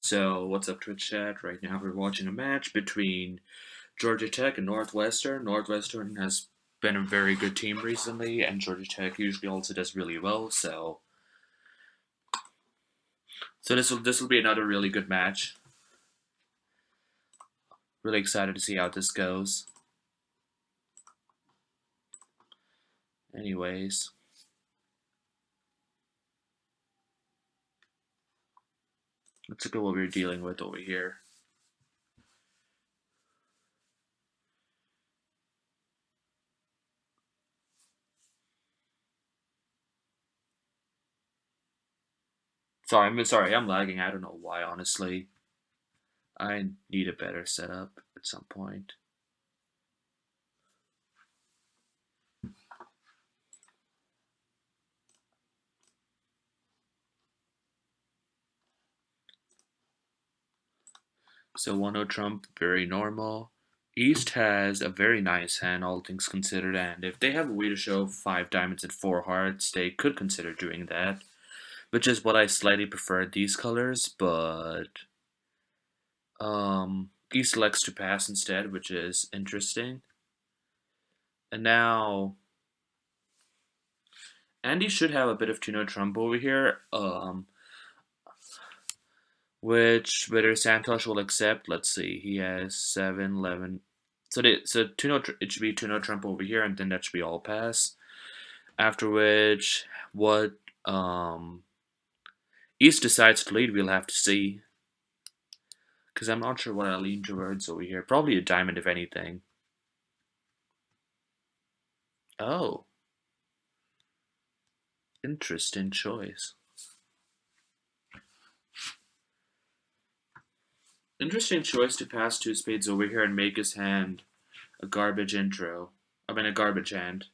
So, what's up, Twitch chat? Right now, we're watching a match between Georgia Tech and Northwestern. Northwestern has been a very good team recently, and Georgia Tech usually also does really well. So this will be another really good match. Really excited to see how this goes. Anyways, let's look at what we're dealing with over here. Sorry, I'm lagging. I don't know why, honestly. I need a better setup at some point. So 1-0 Trump, very normal. East has a very nice hand, all things considered, and if they have a way to show 5 diamonds and 4 hearts, they could consider doing that, which is what I slightly prefer these colors, but East elects to pass instead, which is interesting. And now Andy should have a bit of 2-0 Trump over here, which whether Santosh will accept. Let's see, he has 7, 11. So 2-0, it should be 2-0 Trump over here, and then that should be all pass. After which, what East decides to lead, we'll have to see. Because I'm not sure what I lean towards over here. Probably a diamond, if anything. Oh. Interesting choice. Interesting choice to pass 2 spades over here and make his hand a garbage intro. I mean, a garbage hand.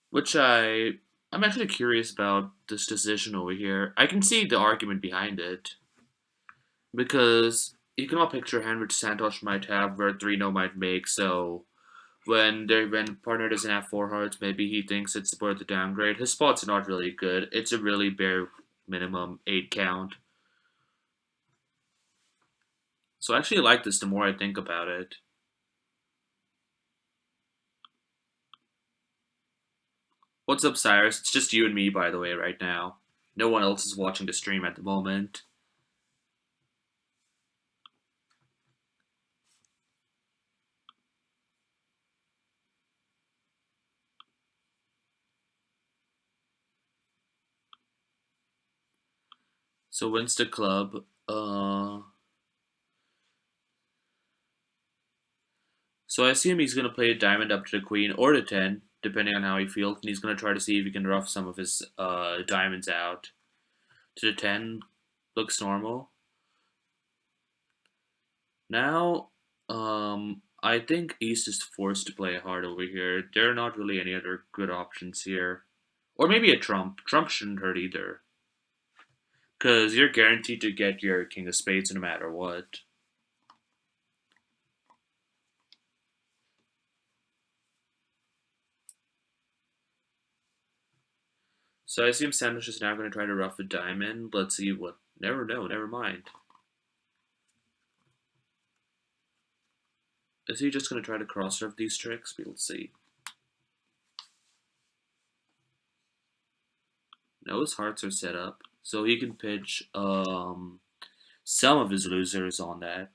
Which I'm actually curious about this decision over here. I can see the argument behind it. Because you can all picture a hand which Santosh might have where 3-0 might make, so when partner doesn't have 4 hearts, maybe he thinks it's worth a downgrade. His spots are not really good. It's a really bare minimum 8 count. So I actually like this the more I think about it. What's up, Cyrus? It's just you and me, by the way, right now. No one else is watching the stream at the moment. So wins the club. So I assume he's going to play a diamond up to the queen or the 10, depending on how he feels, and he's going to try to see if he can rough some of his diamonds out. To the 10 looks normal. Now, I think East is forced to play hard over here. There are not really any other good options here. Or maybe a trump. Trump shouldn't hurt either. Because you're guaranteed to get your king of spades no matter what. So I assume Sandwich is now going to try to rough a diamond. Let's see what. Never know, never mind. Is he just going to try to cross-serve these tricks? We'll see. No, his hearts are set up. So he can pitch some of his losers on that.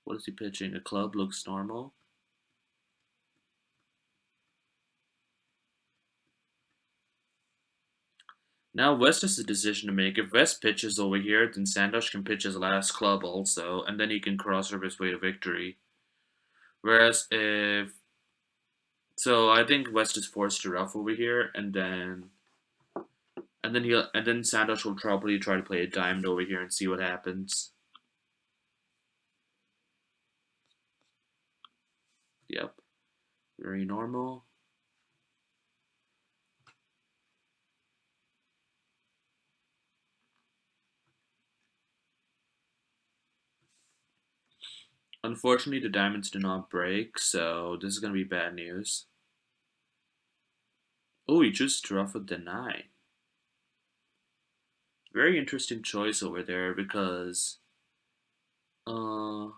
What is he pitching? A club looks normal. Now West has a decision to make. If West pitches over here, then Sandosh can pitch his last club also, and then he can cross-serve his way to victory. Whereas if... So I think West is forced to rough over here, and then Sandosh will probably try to play a diamond over here and see what happens. Yep. Very normal. Unfortunately, the diamonds do not break, so this is going to be bad news. Oh, he just drew for the 9. Very interesting choice over there because, uh,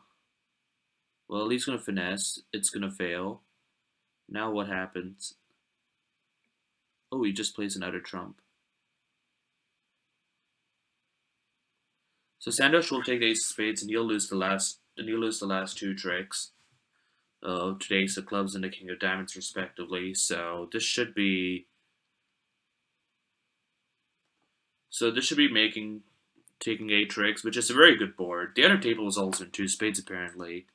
well, he's gonna finesse. It's gonna fail. Now what happens? Oh, he just plays another trump. So Sandosh will take the ace of spades, and he'll lose the last. And he'll lose the last two tricks. To the ace of clubs and the king of diamonds, respectively. So this should be. So this should be making taking 8 tricks, which is a very good board. The other table was also in two spades, apparently.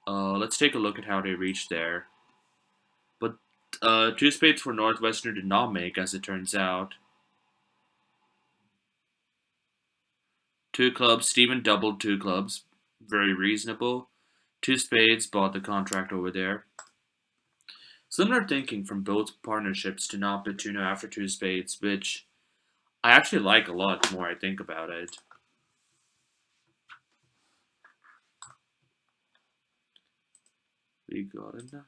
Let's take a look at how they reached there. But two spades for Northwestern did not make, as it turns out. Two clubs, Steven doubled two clubs. Very reasonable. Two spades bought the contract over there. Similar thinking from both partnerships to not bet 2 after two spades, which I actually like a lot the more I think about it. We got enough.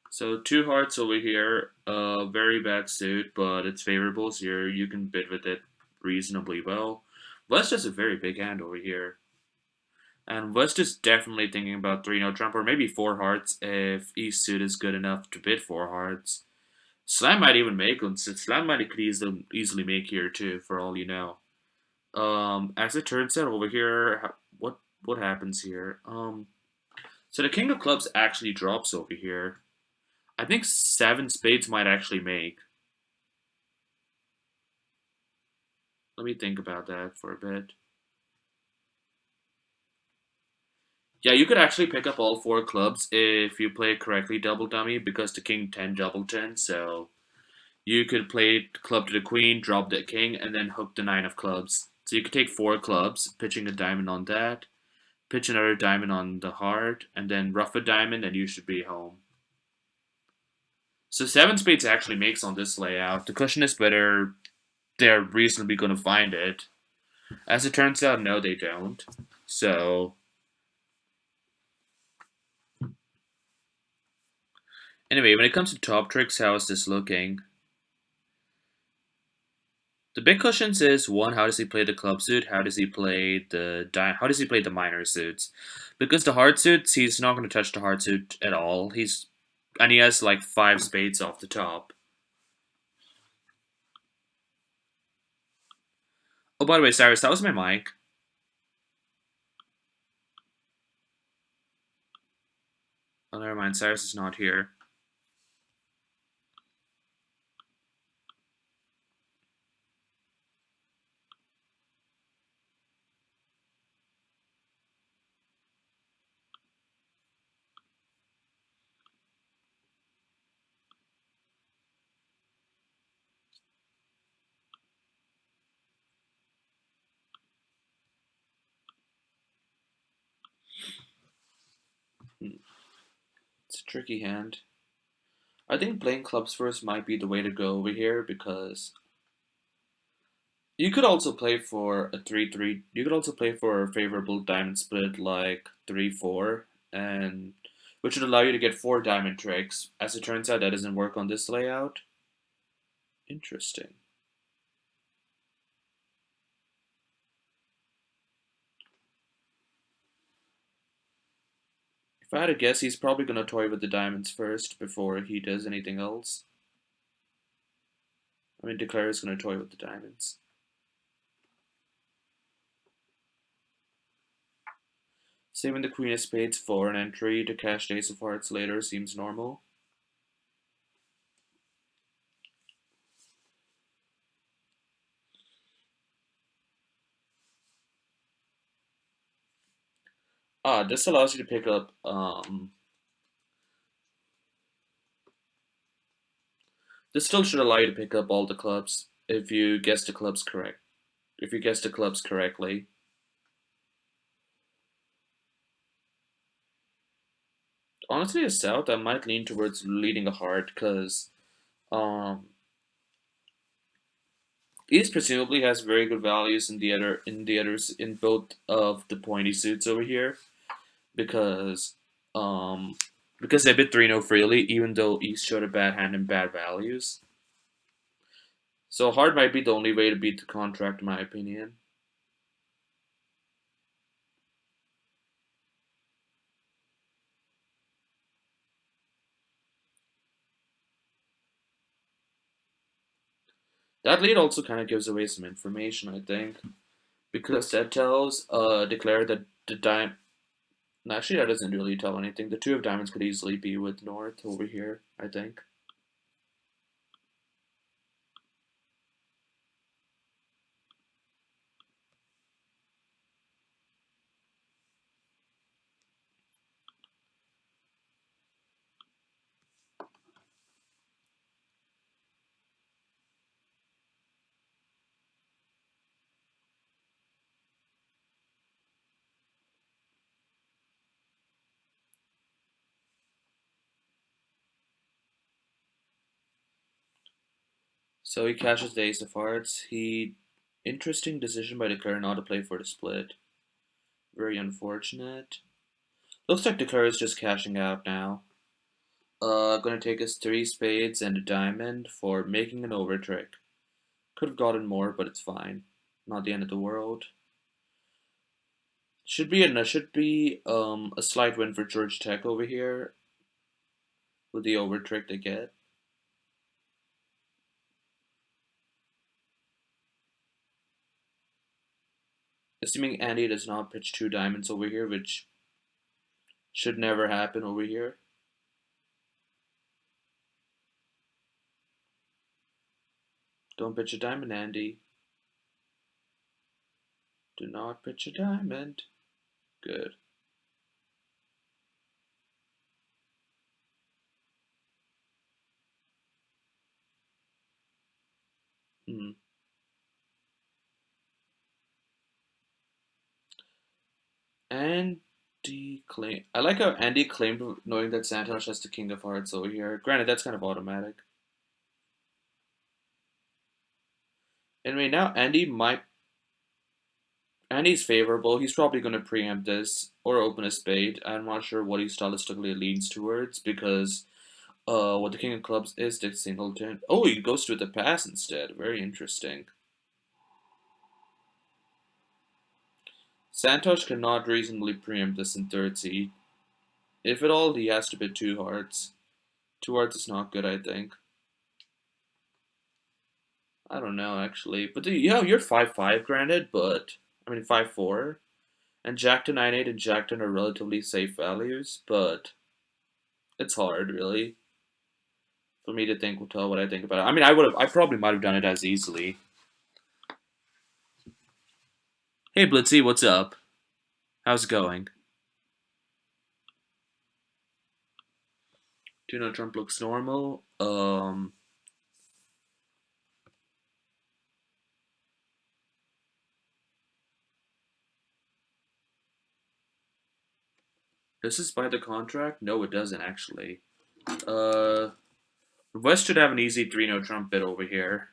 So two hearts over here, very bad suit, but it's favorable, so you can bid with it reasonably well. West has a very big hand over here. And West is definitely thinking about 3-0 trump, or maybe 4 hearts if East suit is good enough to bid 4 hearts. Slam might even make them, so Slam might could easily make here too, for all you know. As it turns out over here, what happens here? So the king of clubs actually drops over here. I think 7 spades might actually make. Let me think about that for a bit. Yeah, you could actually pick up all 4 clubs if you play it correctly double dummy because the king 10 double 10, so you could play club to the queen, drop the king, and then hook the 9 of clubs. So you could take 4 clubs, pitching a diamond on that, pitch another diamond on the heart, and then rough a diamond, and you should be home. So 7 spades actually makes on this layout. The question is whether they're reasonably going to find it. As it turns out, no, they don't. So anyway, when it comes to top tricks, how is this looking? The big questions is one, how does he play the club suit? How does he play the minor suits? Because the hard suits, he's not going to touch the hard suit at all. He has like 5 spades off the top. Oh, by the way, Cyrus, that was my mic. Oh, never mind. Cyrus is not here. It's a tricky hand. I think playing clubs first might be the way to go over here because you could also play for a 3-3. You could also play for a favorable diamond split like 3-4, and which would allow you to get 4 diamond tricks. As it turns out, that doesn't work on this layout. Interesting. If I had to guess, he's probably going to toy with the diamonds first before he does anything else. I mean, declare is going to toy with the diamonds. Saving the queen of spades for an entry to cash the ace of hearts later seems normal. This allows you to pick up this still should allow you to pick up all the clubs if you guess the clubs correct. If you guess the clubs correctly. Honestly, as south, I might lean towards leading a heart because um, East presumably has very good values in the others in both of the pointy suits over here because Um, because they bid 3-0 freely, even though East showed a bad hand and bad values. So hard might be the only way to beat the contract, in my opinion. That lead also kind of gives away some information, I think, because that tells declared that the dime. Actually, that doesn't really tell anything. The two of diamonds could easily be with North over here, I think. So he cashes the ace of hearts. Interesting decision by declaring not to play for the split. Very unfortunate. Looks like Declare is just cashing out now. Gonna take us three spades and a diamond for making an over trick. Could have gotten more, but it's fine. Not the end of the world. Should be a slight win for George Tech over here with the over trick they get. Assuming Andy does not pitch two diamonds over here, which should never happen over here. Don't pitch a diamond, Andy. Do not pitch a diamond. Good. Hmm. Andy claim. I like how Andy claimed knowing that Santosh has the King of Hearts over here. Granted, that's kind of automatic. Anyway, now Andy's favorable. He's probably going to preempt this or open a spade. I'm not sure what he stylistically leans towards because what the King of Clubs is Dick Singleton. Oh, he goes to the pass instead. Very interesting. Santosh cannot reasonably preempt this in third seed. If at all, he has to bid two hearts. Two hearts is not good, I think. I don't know actually, but you're 5-5 granted, but I mean 5-4, and Jack to 9-8 and Jack 10 are relatively safe values, but it's hard really for me to think tell what I think about it. I mean, I probably might have done it as easily. Hey Blitzy, what's up? How's it going? Donald Trump looks normal. Does this buy the contract? No, it doesn't actually. Uh, West should have an easy 3-0 Trump bid over here.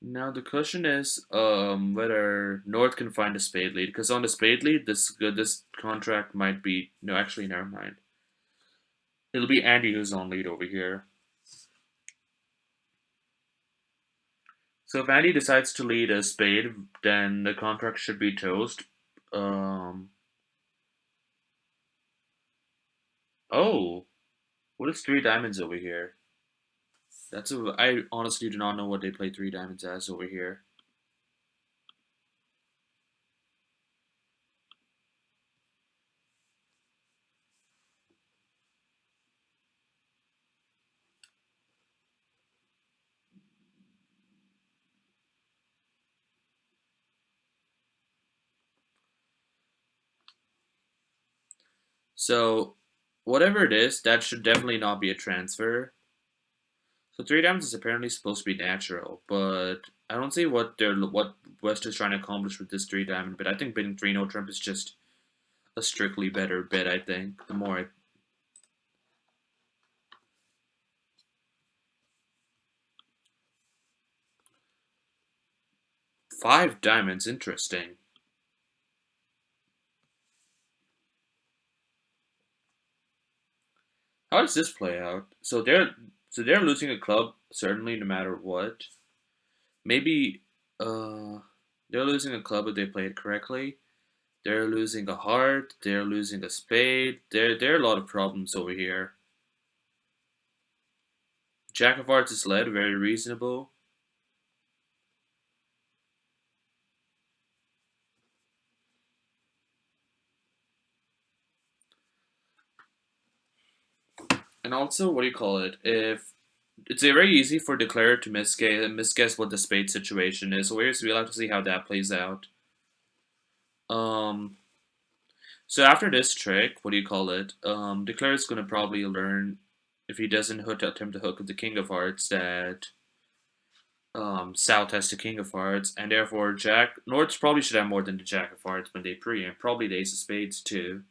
Now the question is whether North can find a spade lead because on the spade lead this contract might be no actually never mind. It'll be Andy who's on lead over here. So if Andy decides to lead a spade, then the contract should be toast. Um oh, what is three diamonds over here? I honestly do not know what they play three diamonds as over here. So whatever it is, that should definitely not be a transfer. So three diamonds is apparently supposed to be natural, but I don't see what West is trying to accomplish with this three diamond bid. I think bidding 3 no Trump is just a strictly better bid. I think the more five diamonds, interesting. How does this play out? So they're losing a club certainly no matter what. Maybe uh they're losing a club if they play it correctly. They're losing a heart. They're losing a spade. There are a lot of problems over here. Jack of Hearts is led, very reasonable. And also, what do you call it? If it's very easy for declarer to misguess what the spade situation is. So we'll have to see how that plays out. Um, so after this trick, what do you call it? Declare is gonna probably learn if he doesn't attempt to hook with the king of hearts that South has the king of hearts, and therefore Jack North probably should have more than the jack of hearts when they preempt. Probably the ace of spades too,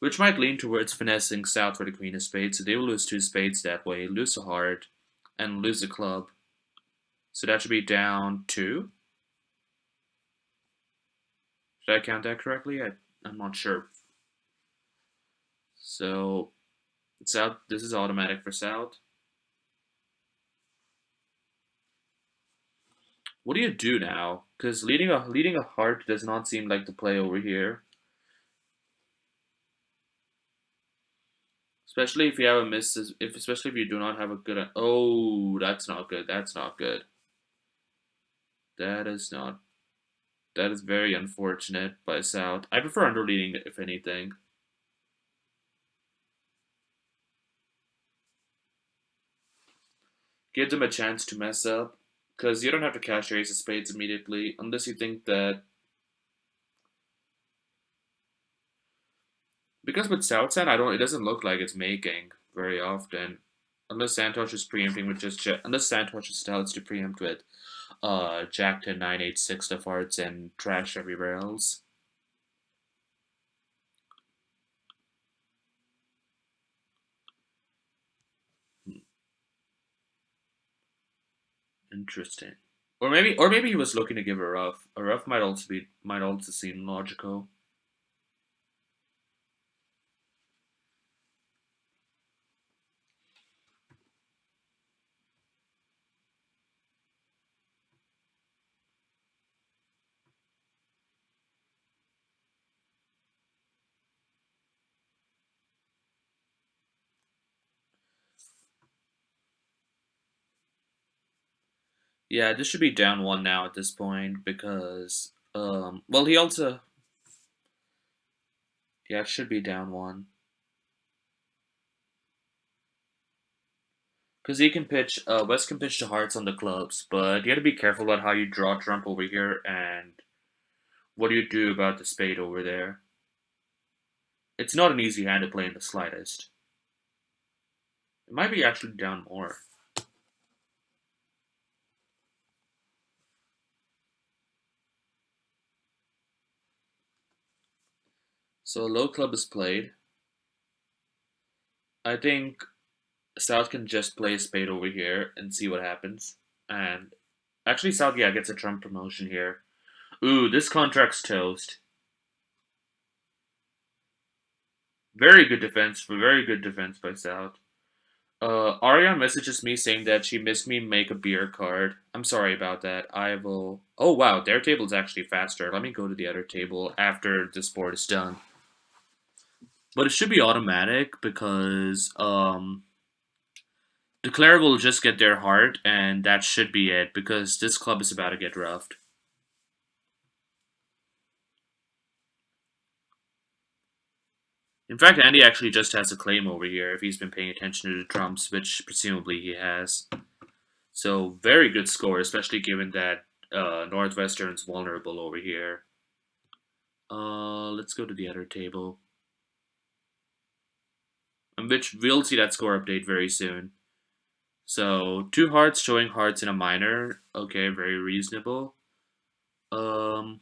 which might lean towards finessing South for the queen of spades. So they will lose two spades that way, lose a heart, and lose a club. So that should be down two. Did I count that correctly? I'm not sure. So South. This is automatic for South. What do you do now? Because leading a heart does not seem like the play over here. Especially if you have a miss, if especially if you do not have a good. Oh, that's not good. That's not good. That is not. That is very unfortunate by South. I prefer underleading if anything. Give them a chance to mess up, because you don't have to cash your ace of spades immediately unless you think that. Because with Southside, I don't. It doesn't look like it's making very often, unless Santosh is preempting with just unless Santosh is to preempt with Jack 10 9 8 6 of hearts and trash everywhere else. Hmm, interesting. Or maybe he was looking to give a rough. A rough might also seem logical. Yeah, this should be down one now at this point because well he also yeah it should be down one because he can pitch West can pitch the hearts on the clubs, but you got to be careful about how you draw Trump over here and what do you do about the spade over there. It's not an easy hand to play in the slightest. It might be actually down more. So a low club is played. I think South can just play a spade over here and see what happens. And actually, South, yeah, gets a Trump promotion here. Ooh, this contract's toast. Very good defense by South. Arya messages me saying that she missed me make a beer card. I'm sorry about that. I will. Oh wow, their table's actually faster. Let me go to the other table after this board is done. But it should be automatic because Declare will just get their heart, and that should be it because this club is about to get roughed. In fact, Andy actually just has a claim over here if he's been paying attention to the trumps, which presumably he has. So very good score, especially given that Northwestern's vulnerable over here. Let's go to the other table, which we'll see that score update very soon. So two hearts showing hearts in a minor. Okay, very reasonable. Um,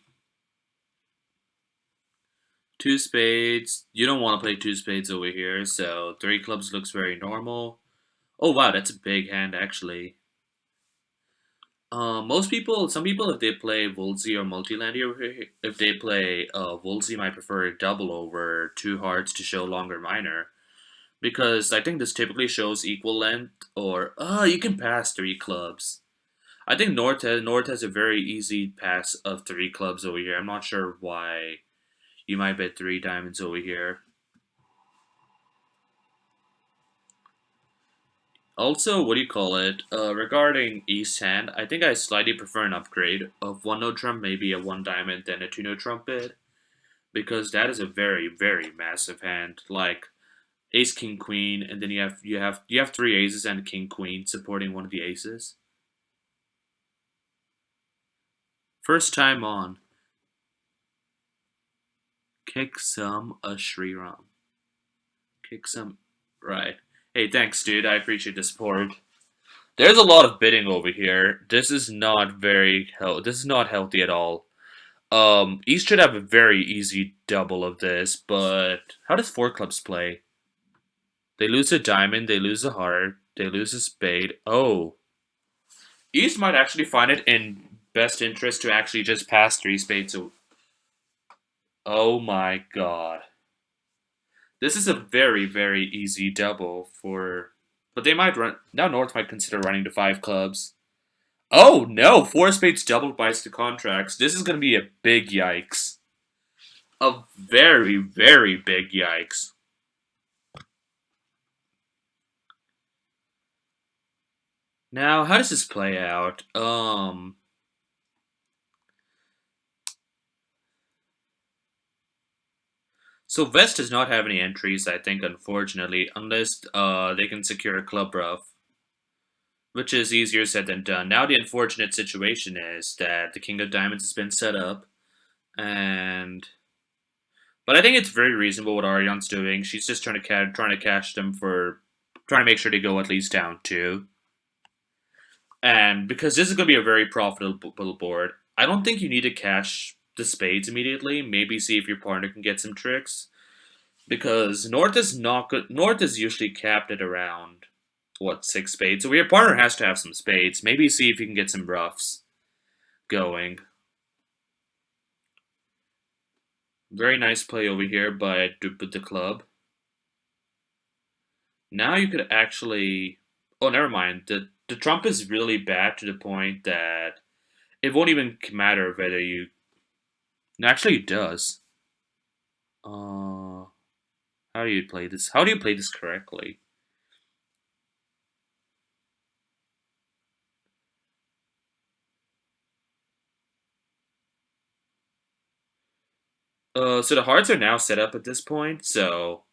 two spades. You don't want to play two spades over here, so three clubs looks very normal. Oh wow, that's a big hand actually. Some people, if they play Wolsey or Multilandy over here, if they play Wolsey, might prefer a double over two hearts to show longer minor. because I think this typically shows equal length, or you can pass three clubs. I think North has a very easy pass of three clubs over here. I'm not sure why you might bet three diamonds over here. Also, what do you call it? Regarding East Hand, I think I slightly prefer an upgrade of one no trump, maybe a one diamond, then a two no trump bid, because that is a very very massive hand. Like Ace King Queen, and then you have three aces and a King Queen supporting one of the aces. First time on, kick some a Sriram. Kick some, right? Hey, thanks, dude. I appreciate the support. There's a lot of bidding over here. This is not This is not healthy at all. East should have a very easy double of this, but how does four clubs play? They lose a diamond, they lose a heart, they lose a spade. Oh, East might actually find it in best interest to actually just pass three spades. Oh my god. This is a very, very easy double for. But they might run. Now North might consider running to five clubs. Oh no! Four spades double bites the contracts. This is going to be a big yikes. A very, very big yikes. Now, how does this play out? So West does not have any entries, I think, unfortunately, unless they can secure a club rough, which is easier said than done. Now the unfortunate situation is that the King of Diamonds has been set up, and but I think it's very reasonable what Ariane's doing. She's just trying to cash them for trying to make sure they go at least down two, and because this is going to be a very profitable board, I don't think you need to cash the spades immediately. Maybe see if your partner can get some tricks. Because North is not good. North is usually capped at around what, six spades. So your partner has to have some spades. Maybe see if you can get some roughs going. Very nice play over here by the club. Now you could actually. Oh, never mind. The trump is really bad to the point that it won't even matter whether you. No, actually, it does. How do you play this? How do you play this correctly? So the hearts are now set up at this point. So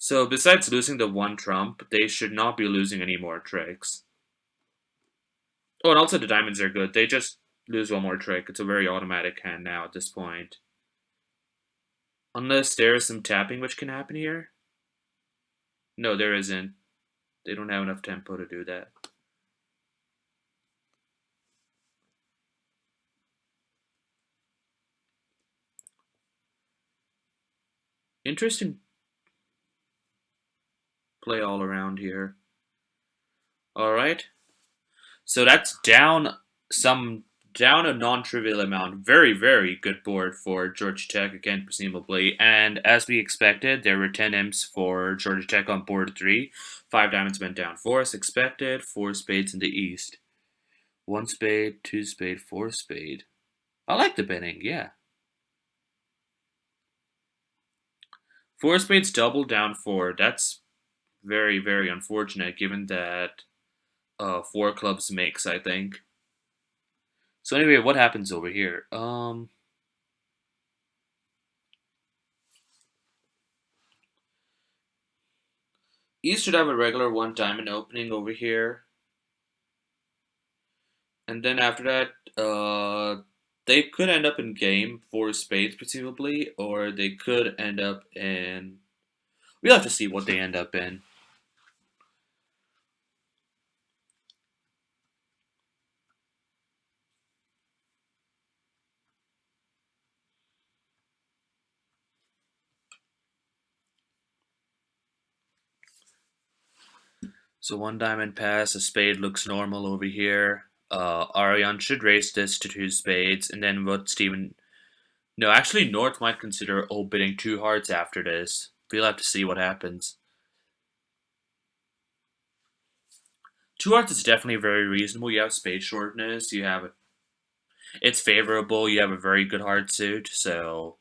besides losing the one trump, they should not be losing any more tricks. Oh, and also the diamonds are good. They just lose one more trick. It's a very automatic hand now at this point. Unless there is some tapping which can happen here. No, there isn't. They don't have enough tempo to do that. Interesting play all around here. Alright. So that's down a non-trivial amount. Very, very good board for Georgia Tech again, presumably. And as we expected, there were 10 imps for Georgia Tech on board 3. 5 diamonds went down 4 as expected. 4 spades in the east. 1 spade, 2 spade, 4 spade. I like the betting, yeah. 4 spades double down 4. That's very, very unfortunate given that 4 clubs makes, I think. So anyway, what happens over here? East should have a regular 1 diamond opening over here. And then after that, they could end up in game 4 spades, presumably, or they could end up in. We'll have to see what they end up in. So 1 diamond pass, a spade looks normal over here. Ariane should raise this to 2 spades, and then what Steven. No, actually, North might consider bidding 2 hearts after this. We'll have to see what happens. 2 hearts is definitely very reasonable. You have spade shortness. It's favorable. You have a very good heart suit. So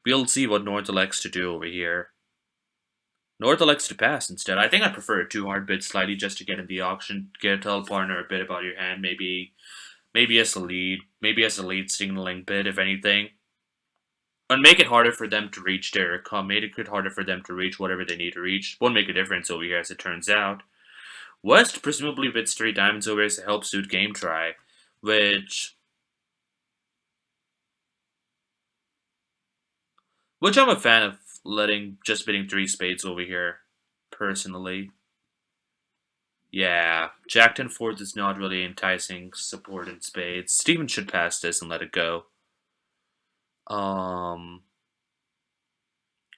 we'll see what North elects to do over here. North elects to pass instead. I think I prefer a 2 heart bid slightly just to get in the auction, tell a partner a bit about your hand, maybe as a lead signaling bid if anything, and make it harder for them to reach make it harder for them to reach whatever they need to reach. Won't make a difference over here as it turns out. West presumably bids 3 diamonds over as a help suit game try, which I'm a fan of just bidding 3 spades over here, personally. Yeah, Jack 10 fourth is not really enticing support in spades. Steven should pass this and let it go. Oh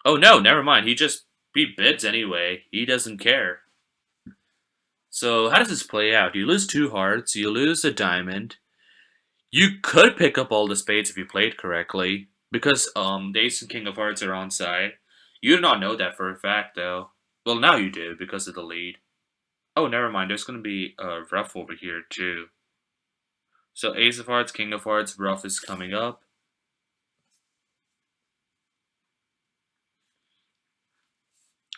no, never mind. He bids anyway. He doesn't care. So how does this play out? You lose 2 hearts, you lose a diamond. You could pick up all the spades if you played correctly, because the ace and king of hearts are on side. You do not know that for a fact though. Well, now you do because of the lead. Oh, never mind. There's going to be a ruff over here too. So ace of hearts, king of hearts, ruff is coming up.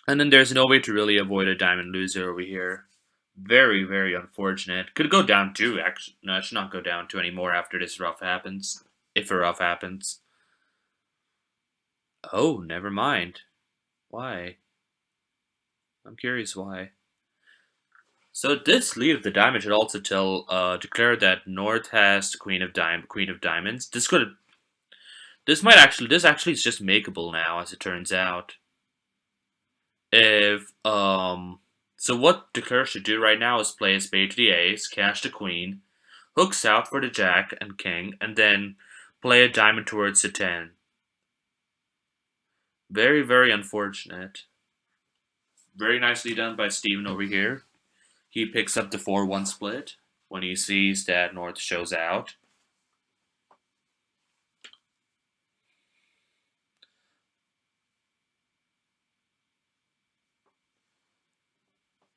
And then there's no way to really avoid a diamond loser over here. Very, very unfortunate. Could go down 2, actually. No, it should not go down 2 anymore after this ruff happens. If a ruff happens. Oh, never mind. Why? I'm curious why. So this lead of the diamond should also declare that North has queen of diamonds. This actually is just makeable now, as it turns out. So what declare should do right now is play a spade to the ace, cash the queen, hooks out for the jack and king, and then play a diamond towards the 10. Very, very unfortunate. Very nicely done by Steven over here. He picks up the 4-1 split when he sees that North shows out.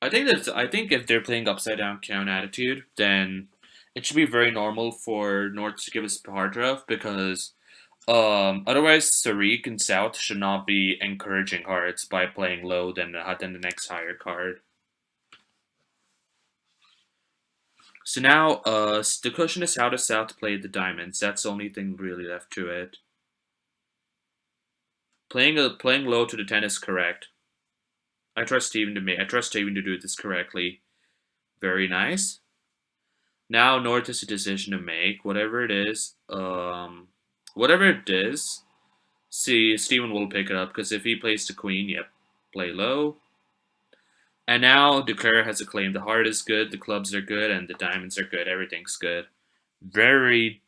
I think if they're playing upside down count attitude, then it should be very normal for North to give us hard rough because otherwise Sariq and South should not be encouraging hearts by playing low than the next higher card. So now the question is how does South play the diamonds? That's the only thing really left to it. Playing low to the 10 is correct. I trust Steven to do this correctly. Very nice. Now North has a decision to make. Whatever it is, see, Steven will pick it up because if he plays the queen, yep, play low. And now Declare has a claim. The heart is good, the clubs are good, and the diamonds are good. Everything's good. Very,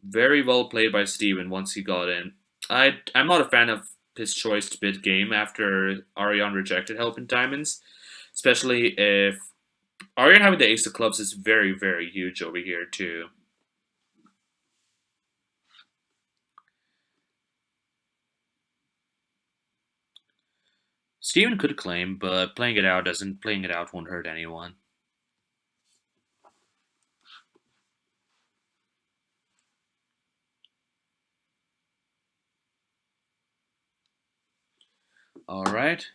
very well played by Steven once he got in. I'm not a fan of his choice to bid game after Ariane rejected help in diamonds, especially if Ariane having the ace of clubs is very, very huge over here too. Steven could claim, but playing it out won't hurt anyone. Alright.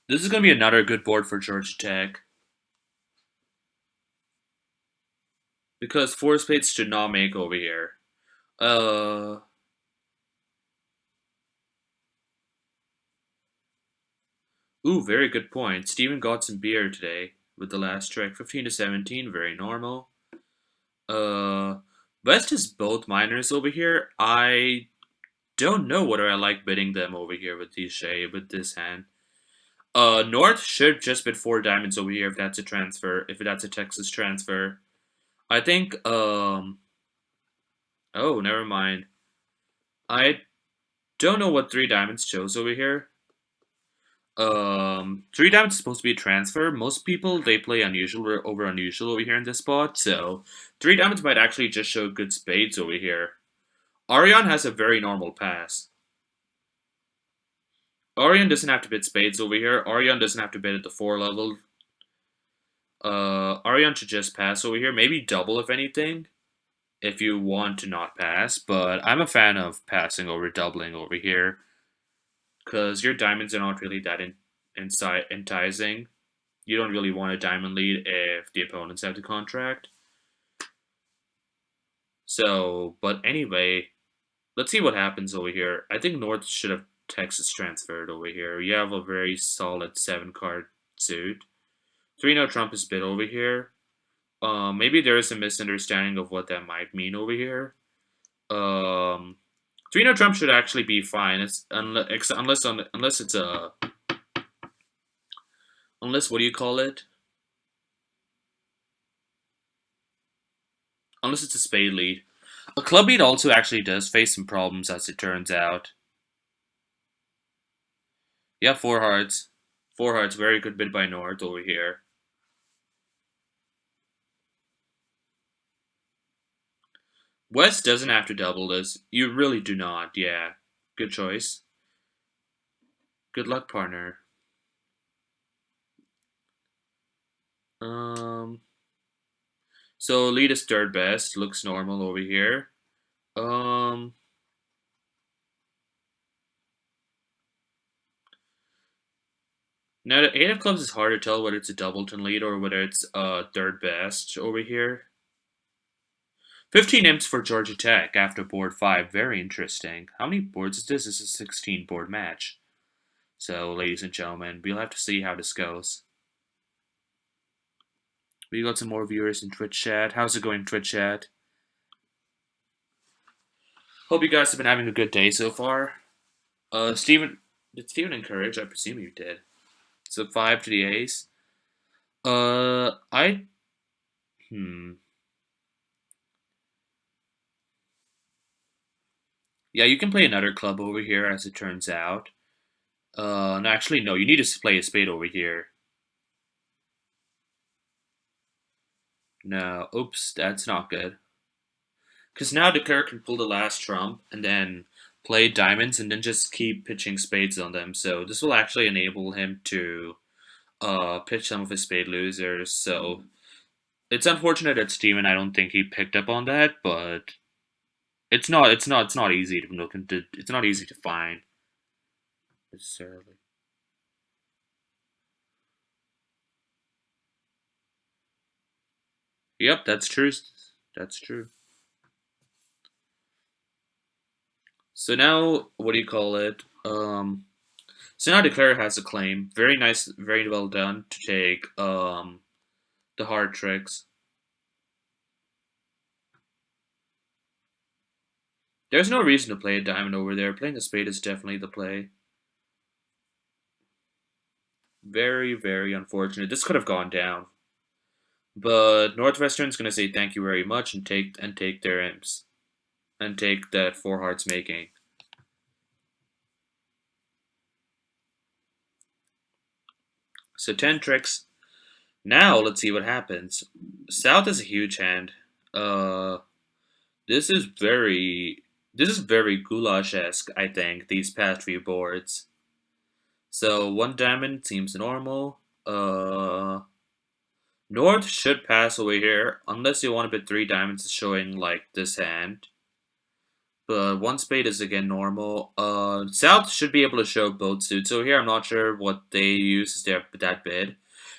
This is going to be another good board for Georgia Tech. Because 4 spades should not make over here. Ooh, very good point. Steven got some beer today with the last trick. 15 to 17, very normal. West is both minors over here. I don't know whether I like bidding them over here with this hand. North should just bid 4 diamonds over here if that's a transfer, if that's a Texas transfer. I think, oh, never mind. I don't know what 3 diamonds chose over here. 3 diamonds is supposed to be a transfer. Most people, they play unusual over here in this spot, so 3 diamonds might actually just show good spades over here. Ariane has a very normal pass. Orion doesn't have to bid spades over here. Orion doesn't have to bid at the 4 level. Orion should just pass over here. Maybe double if anything, if you want to not pass. But I'm a fan of passing over doubling over here, because your diamonds are not really that enticing. You don't really want a diamond lead if the opponents have the contract. So, but anyway, let's see what happens over here. I think North should have Texas transferred over here. You have a very solid 7-card suit. 3-no Trump is bid over here. Maybe there is a misunderstanding of what that might mean over here. 3-no Trump should actually be fine. It's unless it's a what do you call it? Unless it's a spade lead. A club lead also actually does face some problems, as it turns out. Yeah, 4 hearts. 4 hearts, very good bid by North over here. West doesn't have to double this. You really do not, yeah. Good choice. Good luck, partner. So lead is third best. Looks normal over here. Now the 8 of clubs is hard to tell whether it's a doubleton lead or whether it's third best over here. 15 imps for Georgia Tech after board 5. Very interesting. How many boards is this? This is a 16 board match. So, ladies and gentlemen, we'll have to see how this goes. We got some more viewers in Twitch chat. How's it going, Twitch chat? Hope you guys have been having a good day so far. Steven, did Steven encourage? I presume you did. So 5 to the ace. Yeah, you can play another club over here, as it turns out. No, actually, no. You need to play a spade over here. No, oops, that's not good. Because now Declare can pull the last trump and then play diamonds and then just keep pitching spades on them. So this will actually enable him to pitch some of his spade losers. So it's unfortunate that Steven, I don't think he picked up on that, but it's not easy to look into. It's not easy to find necessarily. Yep, that's true. That's true. So now, what do you call it? So now Declare has a claim. Very nice, very well done to take the hard tricks. There's no reason to play a diamond over there. Playing a spade is definitely the play. Very, very unfortunate. This could have gone down. But Northwestern's gonna say thank you very much and take their imps. And take that 4 hearts making. So 10 tricks. Now let's see what happens. South is a huge hand. This is very goulash-esque, I think, these past few boards. So 1 diamond seems normal. North should pass over here, unless you want to bid 3 diamonds showing like this hand. But 1 spade is again normal. South should be able to show both suits. So here I'm not sure what they use as that bid.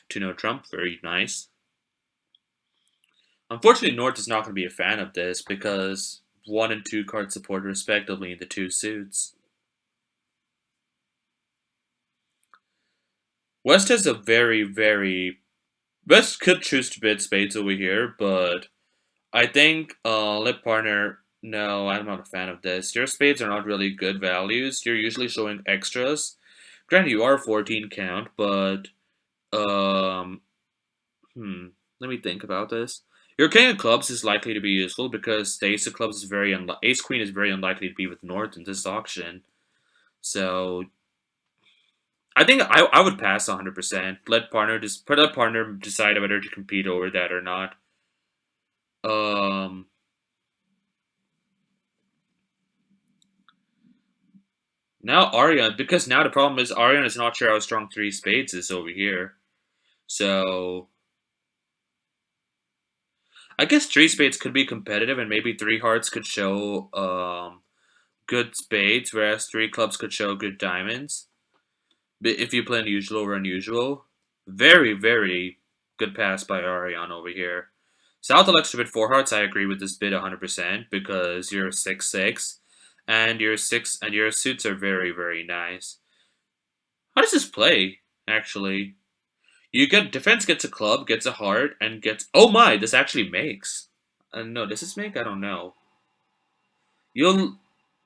2-no Trump, very nice. Unfortunately, North is not going to be a fan of this because 1 and 2 card support respectively in the 2 suits. West has a West could choose to bid spades over here, but I think let partner. No, I'm not a fan of this. Your spades are not really good values. You're usually showing extras. Granted, you are 14 count, but let me think about this. Your king of clubs is likely to be useful because the ace of clubs is ace queen is very unlikely to be with North in this auction. So I think I would pass 100%. Let partner decide whether to compete over that or not. Now Arion, because now the problem is Arion is not sure how strong three spades is over here. So I guess three spades could be competitive, and maybe three hearts could show good spades, whereas three clubs could show good diamonds. But if you play unusual or unusual, very very good pass by Arion over here. South elects to bid four hearts. I agree with this bid 100% because you're 6-6, and your suits are very very nice. How does this play actually? You get defense gets a club, gets a heart, and gets. Oh my! This actually makes. No, does this make? I don't know. You'll.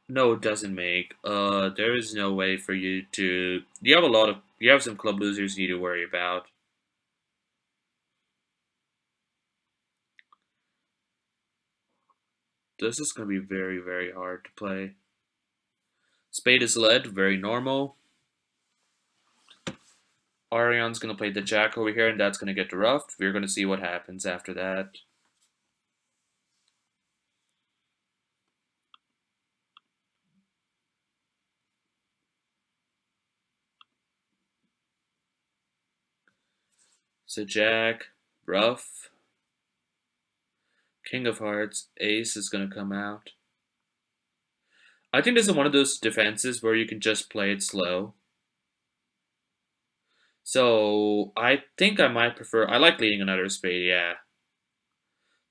No, it doesn't make. There is no way for you to. You have a lot of. You have some club losers you need to worry about. This is gonna be very very hard to play. Spade is led, very normal. Arion's gonna play the jack over here, and that's gonna get roughed. We're gonna see what happens after that. So jack, rough, king of hearts, ace is gonna come out. I think this is one of those defenses where you can just play it slow. So I think I might prefer. I like leading another spade. Yeah,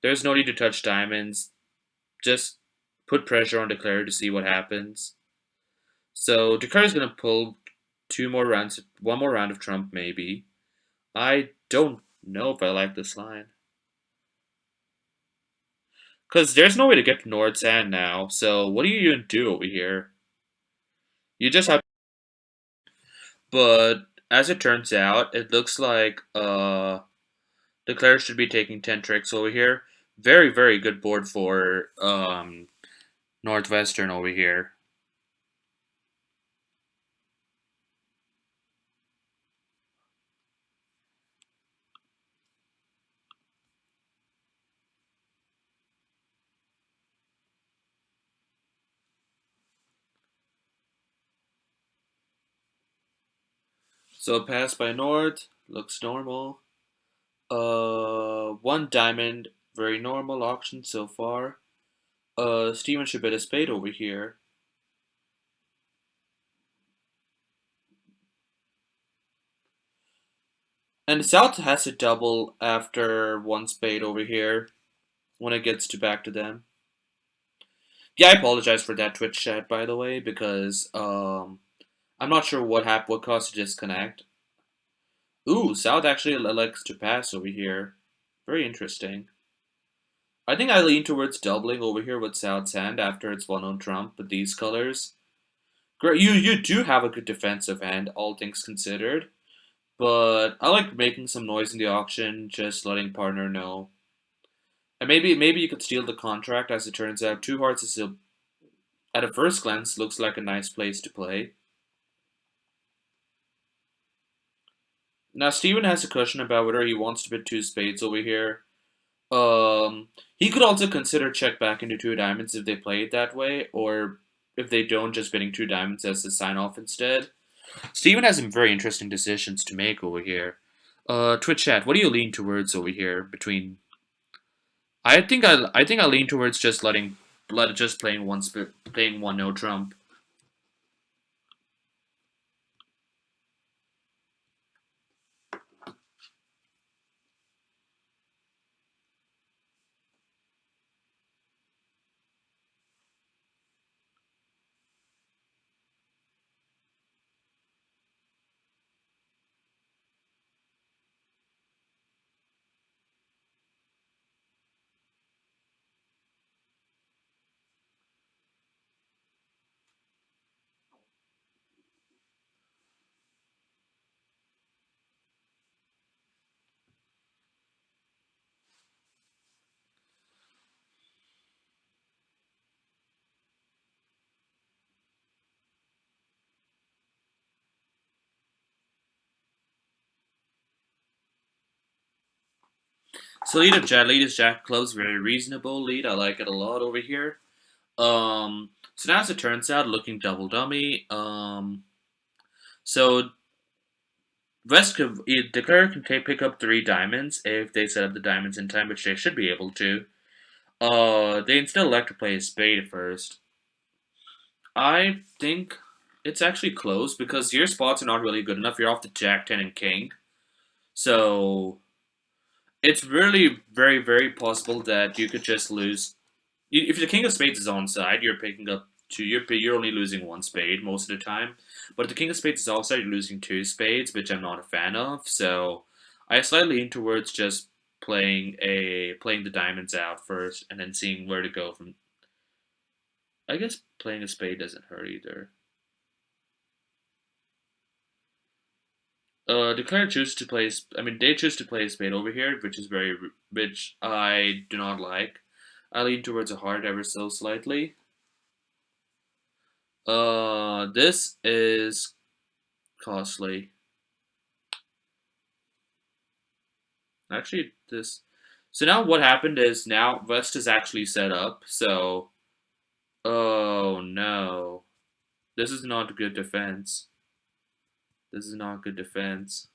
there's no need to touch diamonds. Just put pressure on Declare to see what happens. So Declare is gonna pull two more rounds, one more round of trump maybe. I don't know if I like this line. Because there's no way to get to Nord's hand now, so what do you even do over here? You just have. But as it turns out, it looks like Declare should be taking 10 tricks over here. Very, very good board for Northwestern over here. So pass by North, looks normal. One diamond, very normal auction so far. Steven should bet a spade over here. And South has to double after one spade over here when it gets to back to them. Yeah, I apologize for that Twitch chat by the way because I'm not sure what happened, what caused the disconnect. Ooh, South actually likes to pass over here. Very interesting. I think I lean towards doubling over here with South's hand after it's one on trump with these colors. Great, you do have a good defensive hand, all things considered. But I like making some noise in the auction, just letting partner know. And maybe you could steal the contract. As it turns out, two hearts is still, at a first glance, looks like a nice place to play. Now Steven has a question about whether he wants to bid two spades over here. He could also consider check back into two diamonds if they play it that way, or if they don't, just bidding two diamonds as the sign off instead. Steven has some very interesting decisions to make over here. Twitch chat, what do you lean towards over here between? I think I lean towards just just playing one no trump. So lead of jack clubs, very reasonable lead. I like it a lot over here. So now as it turns out, looking double dummy. So West could Declare can pick up 3 diamonds if they set up the diamonds in time, which they should be able to. They instead elect to play a spade first. I think it's actually close because your spots are not really good enough. You're off the Jack 10 and King, so it's really very possible that you could just lose. If the King of Spades is on side, you're picking up two. You're only losing 1 spade most of the time. But if the King of Spades is offside, you're losing 2 spades, which I'm not a fan of. So I slightly lean towards just playing the diamonds out first, and then seeing where to go from. I guess playing a spade doesn't hurt either. Declare chooses to play. I mean, they choose to play a spade over here, which I do not like. I lean towards a heart ever so slightly. This is costly. Actually, this. So now what happened is now West is actually set up. So, oh no, this is not good defense. This is not good defense.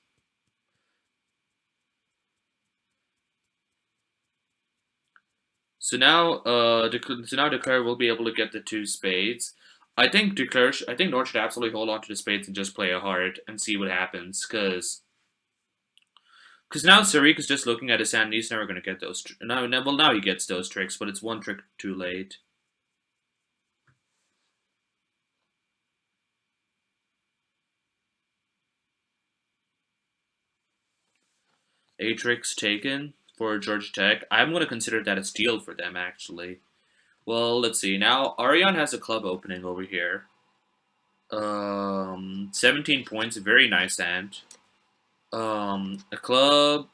So now Declare will be able to get the 2 spades. I think North should absolutely hold on to the spades and just play a heart and see what happens, because now Sarik is just looking at his hand and he's never going to get those. Now he gets those tricks, but it's 1 trick too late. A tricks taken for Georgia Tech. I'm going to consider that a steal for them, actually. Well, let's see. Now, Ariane has a club opening over here. 17 points, a very nice hand. A club.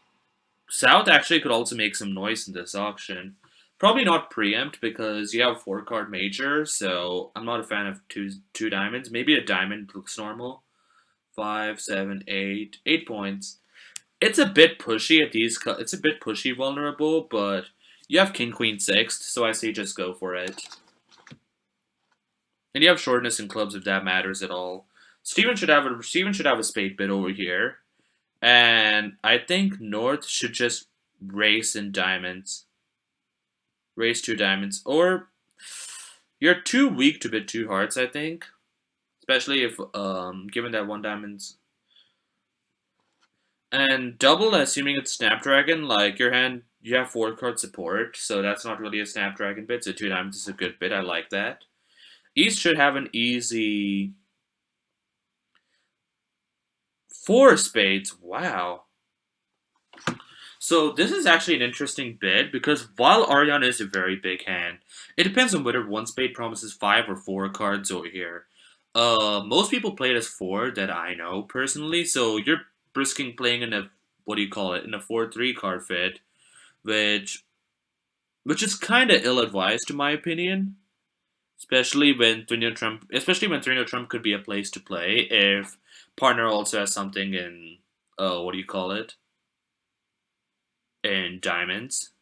South actually could also make some noise in this auction. Probably not preempt because you have 4 card major, so I'm not a fan of two diamonds. Maybe a diamond looks normal. 5, 7, 8, 8 points. It's a bit pushy at these. It's a bit pushy, vulnerable, but you have King Queen sixth, so I say just go for it. And you have shortness in clubs if that matters at all. Steven should have a spade bit over here, and I think North should just race in diamonds, race 2 diamonds, or you're too weak to bid 2 hearts. I think, especially if given that 1 diamond's and double, assuming it's Snapdragon, like your hand, you have 4 card support, so that's not really a Snapdragon bid. So 2 diamonds is a good bid. I like that. East should have an easy 4 spades. Wow. So this is actually an interesting bid because while Ariane is a very big hand, it depends on whether 1 spade promises 5 or 4 cards over here. Most people play it as 4 that I know personally. So you're risking playing in a what do you call it in a 4-3 card fit, which is kind of ill advised in my opinion. Especially when Trino Trump could be a place to play if partner also has something in what do you call it in diamonds.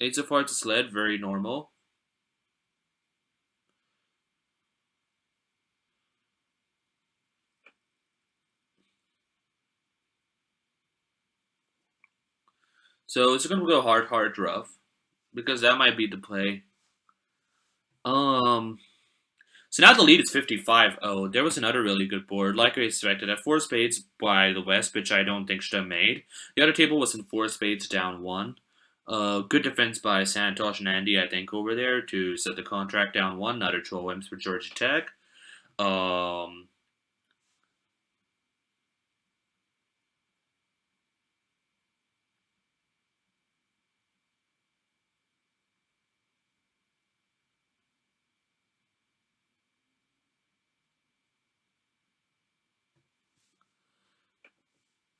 Eight of hearts is led, very normal. So it's gonna go hard, rough because that might be the play. Um. So now the lead is 55. Oh, there was another really good board, like I expected, at 4 spades by the West, which I don't think should have made. The other table was in 4 spades down 1. Good defense by Santosh and Andy, I think, over there to set the contract down 1. Another 12 wins for Georgia Tech. Um,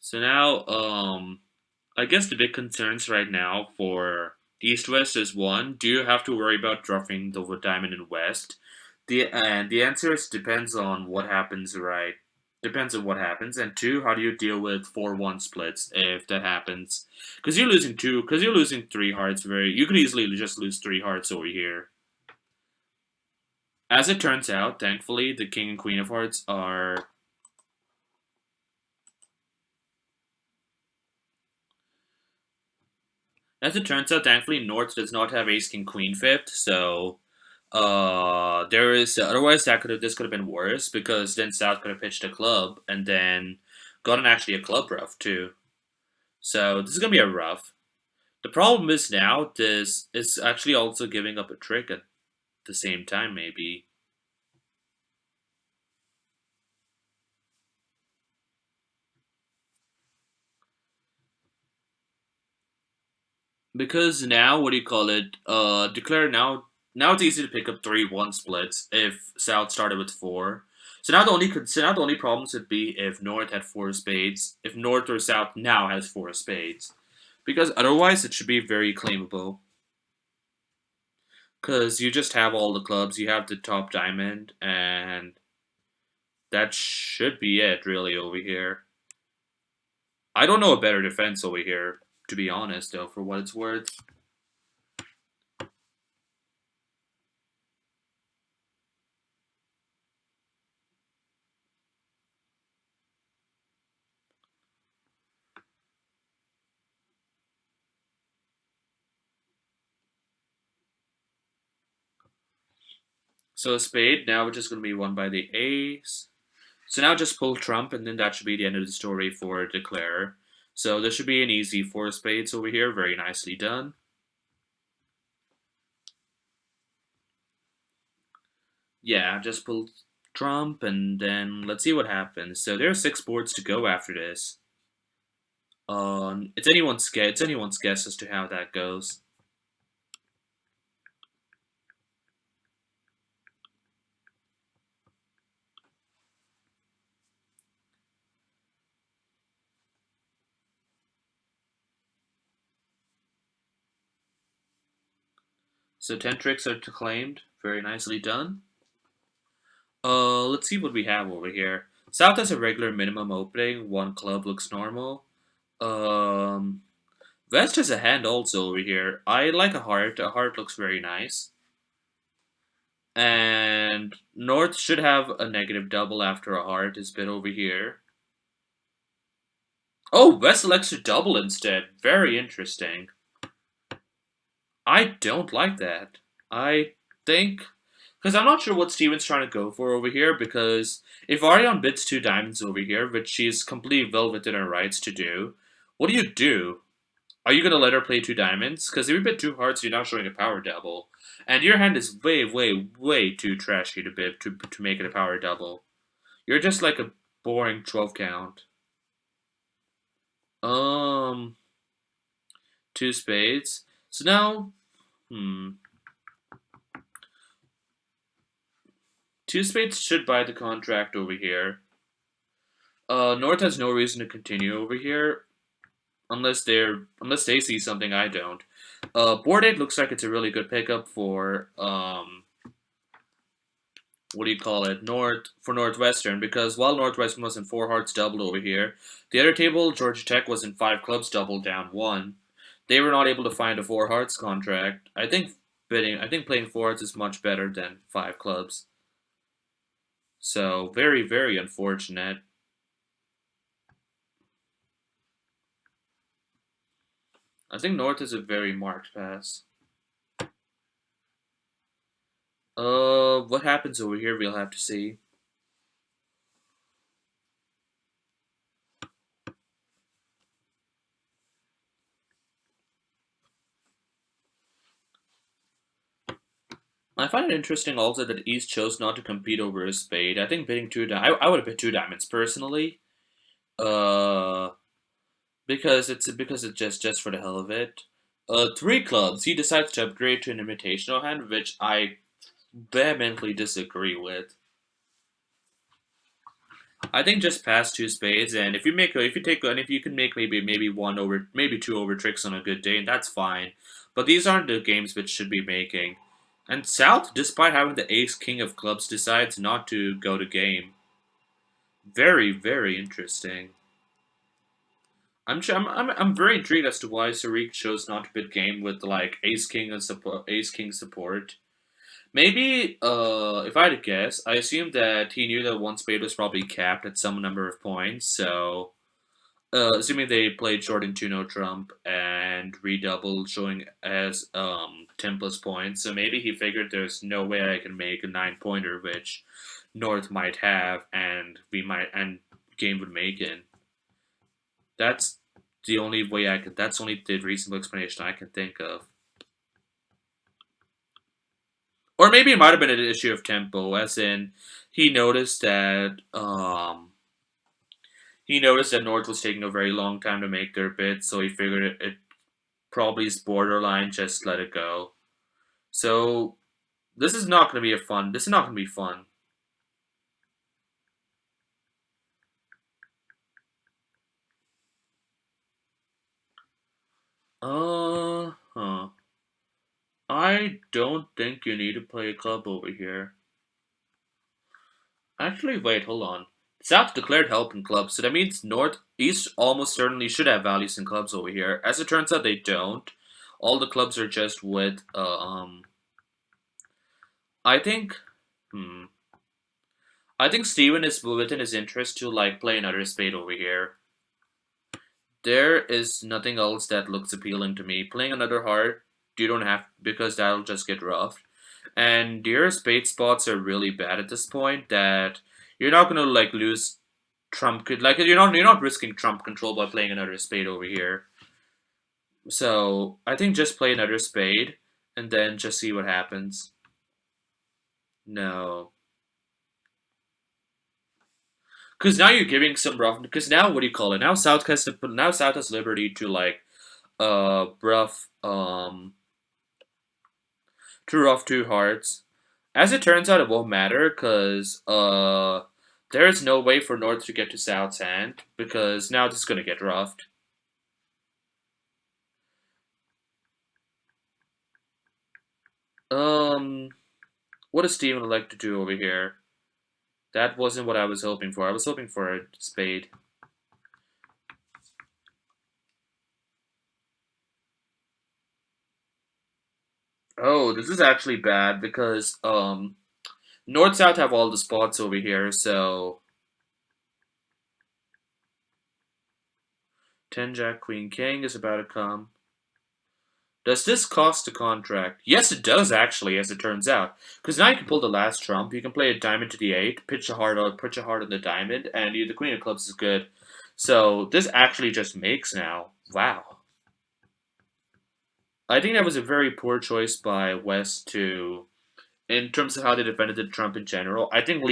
so now, I guess the big concerns right now for East West is one: do you have to worry about dropping the diamond in West? The answer is depends on what happens right. Depends on what happens. And two, how do you deal with 4-1 splits if that happens? Because you're losing two, because you're losing three hearts. You could easily just lose three hearts over here. As it turns out, thankfully, the king and queen of hearts are. As it turns out, thankfully, North does not have ace king queen fifth, so there is otherwise this could have been worse because then South could have pitched a club and then gotten actually a club rough too. So this is gonna be a rough. The problem is now this is actually also giving up a trick at the same time maybe. Because now what do you call it? Declare now it's easy to pick up 3-1 splits if South started with four. So now the only problems would be if North had four spades, if North or South now has four spades. Because otherwise it should be very claimable. Because you just have all the clubs, you have the top diamond, and that should be it really over here. I don't know a better defense over here, to be honest though, for what it's worth. So a spade, now which is going to be won by the ace. So now just pull trump, and then that should be the end of the story for declare. So this should be an easy four spades over here, very nicely done. Yeah, just pull trump, and then let's see what happens. So there are six boards to go after this. It's anyone's guess as to how that goes. So 10 tricks are claimed, very nicely done. Let's see what we have over here. South has a regular minimum opening. One club looks normal. Um, West has a hand also over here. I like a heart. A heart looks very nice. And North should have a negative double after a heart is bit over here. Oh, West elects to double instead. Very interesting. I don't like that. I think because I'm not sure what Steven's trying to go for over here. Because if Ariane bids two diamonds over here, which she's completely well within her rights to do, what do you do? Are you gonna let her play two diamonds? Because if you bid two hearts, you're now showing a power double, and your hand is way, way, way too trashy to bid to make it a power double. You're just like a boring 12 count. Um, two spades. So now, hmm, two spades should buy the contract over here. North has no reason to continue over here unless they see something I don't. Board 8 looks like it's a really good pickup for what do you call it? Northwestern, because while Northwestern was in four hearts doubled over here, the other table, Georgia Tech, was in five clubs doubled down one. They were not able to find a four hearts contract. I think playing four hearts is much better than five clubs. So very, very unfortunate. I think North is a very marked pass. What happens over here? We'll have to see. I find it interesting also that East chose not to compete over a spade. I think bidding I would have bid two diamonds personally. Uh, because it's just for the hell of it. Three clubs. He decides to upgrade to an invitational hand, which I vehemently disagree with. I think just pass two spades, and if you can make maybe one over maybe two over tricks on a good day, and that's fine. But these aren't the games which should be making. And South, despite having the ace king of clubs, decides not to go to game. Very, very interesting. I'm very intrigued as to why Sarik chose not to bid game with like Ace King and support Ace King support. Maybe if I had to guess, I assume that he knew that one spade was probably capped at some number of points, so assuming they played short and 2 no trump and redouble showing as 10 plus points, so maybe he figured there's no way I can make a 9 pointer, which North might have, and game would make it. That's the only way I could. That's only the reasonable explanation I can think of. Or maybe it might have been an issue of tempo, as in he noticed that North was taking a very long time to make their bid, so he figured it probably is borderline. Just let it go. So this is not going to be a fun. This is not going to be fun. Huh. I don't think you need to play a club over here. Actually, wait, hold on. South declared help in clubs, so that means North East almost certainly should have values in clubs over here. As it turns out, they don't. All the clubs are just with. I think. Hmm. I think Steven is within his interest to like play another spade over here. There is nothing else that looks appealing to me. Playing another heart, you don't have because that'll just get rough. And your spade spots are really bad at this point that you're not gonna like lose trump could like you're not risking trump control by playing another spade over here. So I think just play another spade and then just see what happens. No. Because now you're giving some rough. Because now what do you call it? Now South has liberty to like rough to rough two hearts. As it turns out, it won't matter because there is no way for North to get to South's hand because now this is gonna get roughed. Um, what does Steven like to do over here? That wasn't what I was hoping for. I was hoping for a spade. Oh, this is actually bad because North South have all the spots over here, so 10 Jack Queen King is about to come. Does this cost a contract? Yes, it does actually, as it turns out. Because now you can pull the last trump. You can play a diamond to the 8, pitch a heart on the diamond, and the Queen of Clubs is good. So this actually just makes now. Wow. I think that was a very poor choice by West to, in terms of how they defended the trump in general. I think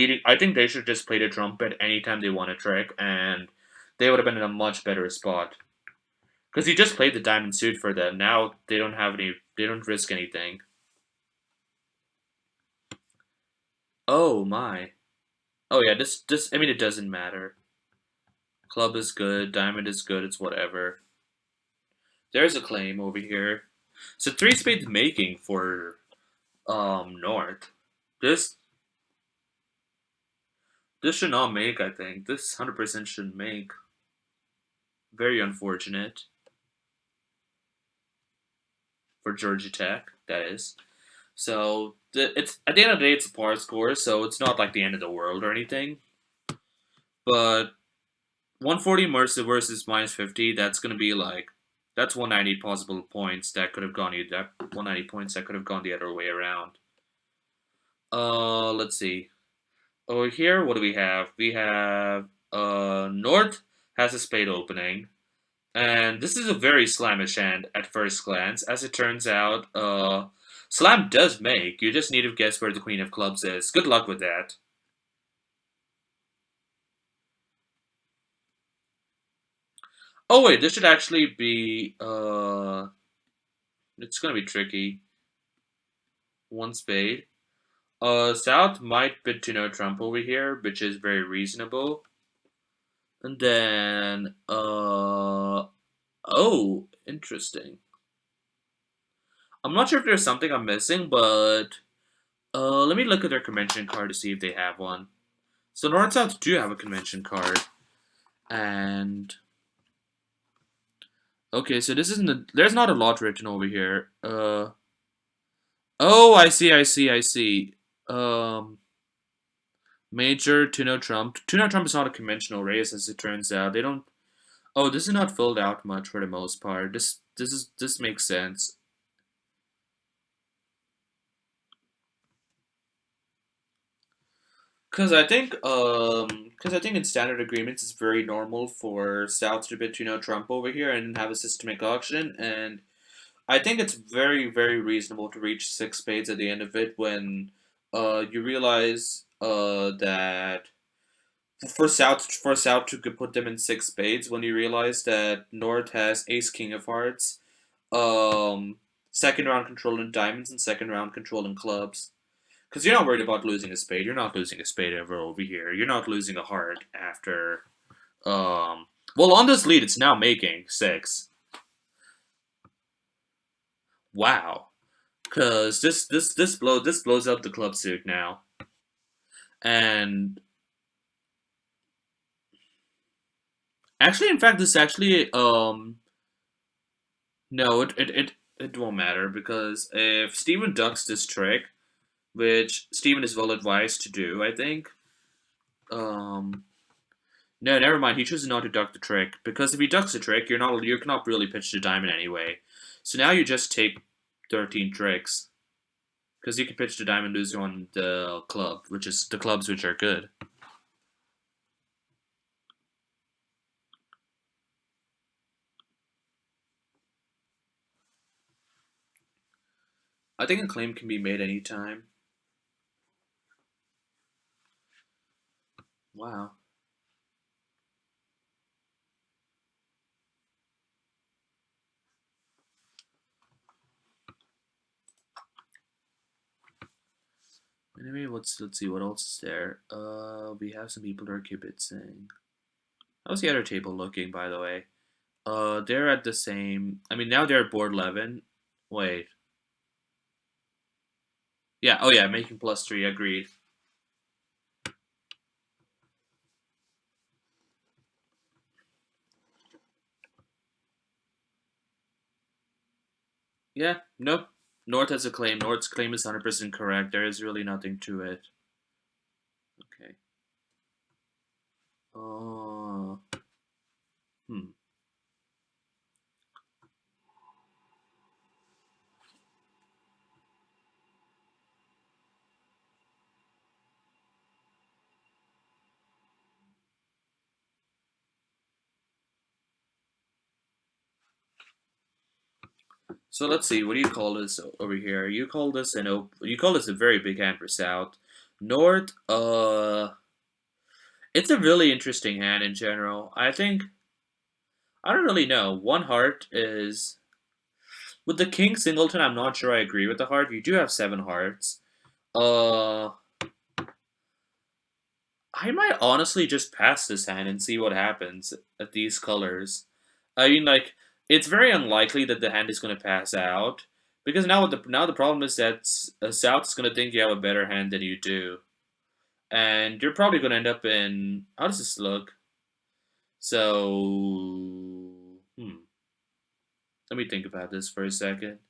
they should just play the trumpet anytime they want a trick, and they would have been in a much better spot. Because he just played the diamond suit for them. Now they don't have any. They don't risk anything. Oh my. Oh yeah. This. I mean, it doesn't matter. Club is good. Diamond is good. It's whatever. There's a claim over here. So three spades making for North. This this should not make. I think this 100% shouldn't make. Very unfortunate for Georgia Tech. That is. So it's at the end of the day, it's a par score, so it's not like the end of the world or anything. But 140 Mercer versus minus 50, that's gonna be like that's 190 possible points that could have gone that 190 points that could have gone the other way around. Let's see. Over here, what do we have? We have North has a spade opening, and this is a very slamish hand at first glance. As it turns out, slam does make. You just need to guess where the Queen of Clubs is. Good luck with that. Oh wait, this should actually be it's gonna be tricky. One spade. South might bid to no trump over here, which is very reasonable. And then oh, interesting. I'm not sure if there's something I'm missing, but let me look at their convention card to see if they have one. So North South do have a convention card, and okay, so this isn't. There's not a lot written over here. Oh, I see, I see, I see. Um, Major Tuno Trump. Tuno Trump is not a conventional race, as it turns out. They don't. Oh, this is not filled out much for the most part. This makes sense. Cause I think in standard agreements it's very normal for South to bid Trump over here and have a systemic auction, and I think it's very very reasonable to reach six spades at the end of it when, you realize that for South to could put them in six spades when you realize that North has Ace King of Hearts, um, second round control in diamonds and second round control in clubs. Because you're not worried about losing a spade. You're not losing a spade ever over here. You're not losing a heart after. Um, well, on this lead, it's now making six. Wow. Because this blows up the club suit now, and actually, in fact, this actually no, it won't matter because if Steven ducks this trick, which Steven is well advised to do, I think. Um, No, never mind. He chooses not to duck the trick because if he ducks the trick, you cannot really pitch the diamond anyway. So now you just take 13 tricks because you can pitch the diamond, lose on the club, which is the clubs which are good. I think a claim can be made anytime. Wow. Anyway, let's see what else is there. We have some people that are kibitzing. How's the other table looking, by the way? They're at the same. I mean, now they're at board 11. Wait. Yeah. Oh yeah, making +3. Agreed. Yeah. Nope. North has a claim. North's claim is 100% correct. There is really nothing to it. Okay. Oh. Hmm. So let's see. What do you call this over here? You call this a very big hand for South. North. It's a really interesting hand in general. I don't really know. One heart is with the King Singleton. I'm not sure I agree with the heart. You do have seven hearts. Uh, I might honestly just pass this hand and see what happens at these colors. I mean, like, it's very unlikely that the hand is going to pass out because now the problem is that South is going to think you have a better hand than you do, and you're probably going to end up in how does this look? So, let me think about this for a second.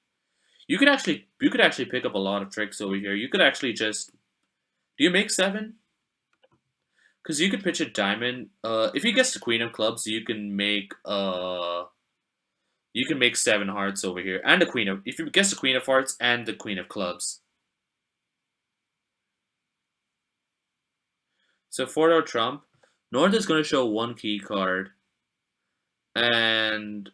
You could actually pick up a lot of tricks over here. You could actually just do you make seven? Because you could pitch a diamond. If you guess the queen of clubs, you can make seven hearts over here, and the queen of. If you guess the queen of hearts and the queen of clubs. So for our trump, North is going to show one key card, and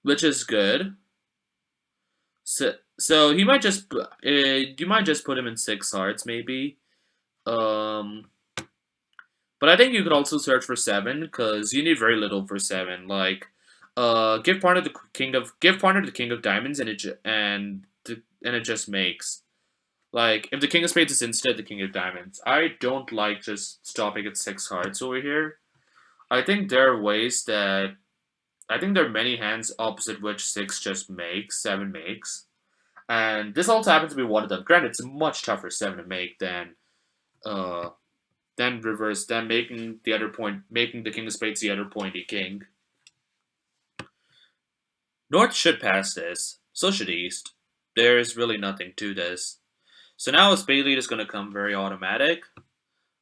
which is good. So he might just you might just put him in six hearts maybe. Um, but I think you could also search for seven because you need very little for seven. Like, give partner the king of diamonds and it just makes like if the king of spades is instead the king of diamonds. I don't like just stopping at six hearts over here. I think there are ways that I think there are many hands opposite which six just makes seven makes. And this also happens to be one of them. Granted, it's a much tougher 7 to make uh than reverse than making the other point making the king of spades the other pointy king. North should pass this, so should East. There's really nothing to this. So now a spade lead is gonna come very automatic.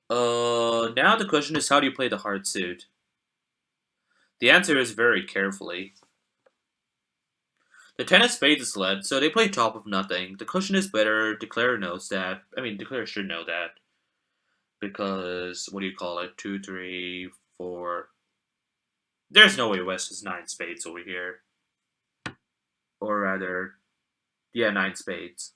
Now the question is how do you play the hard suit? The answer is very carefully. The 10 of spades is led, so they play top of nothing. The cushion is better. Declare knows that. I mean, Declare should know that. Because, what do you call it? 2, 3, 4. There's no way West has 9 spades over here. Or rather, yeah, 9 spades.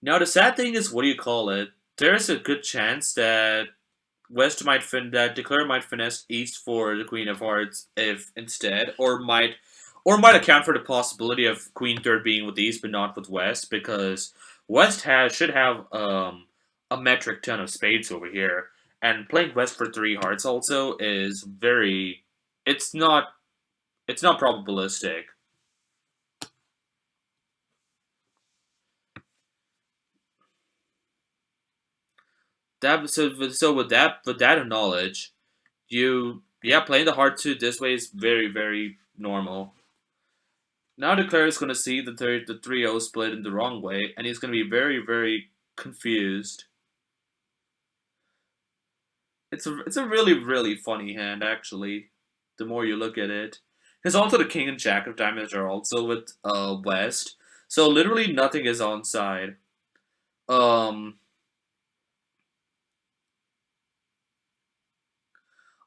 Now, the sad thing is, what do you call it? There's a good chance that that Declare might finesse East for the Queen of Hearts if instead, or might account for the possibility of Queen Third being with East but not with West because West has should have a metric ton of spades over here, and playing West for 3 hearts also is very it's not it's not probabilistic. So with that knowledge, playing the hard two this way is very very normal. Now Declare is going to see the 3-0 split in the wrong way, and he's going to be very, very confused. It's a really, really funny hand, actually, the more you look at it. Because also the King and Jack of Diamonds are also with West, so literally nothing is on side. Um,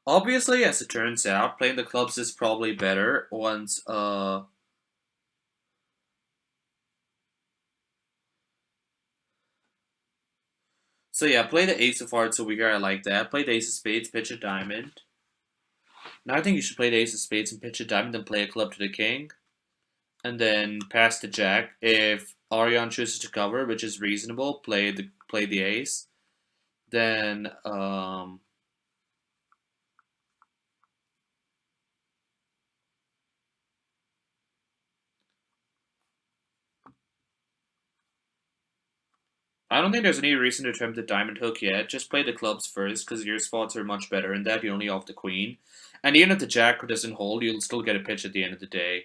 Obviously, as it turns out, playing the clubs is probably better once So yeah, play the Ace of Hearts over here. I like that. Play the Ace of Spades, pitch a diamond. Now I think you should play the Ace of Spades and pitch a diamond, then play a club to the King, and then pass the Jack. If Ariane chooses to cover, which is reasonable, play the Ace. Then I don't think there's any reason to attempt the diamond hook yet. Just play the clubs first, because your spots are much better in that. You only off the queen. And even if the jack doesn't hold, you'll still get a pitch at the end of the day.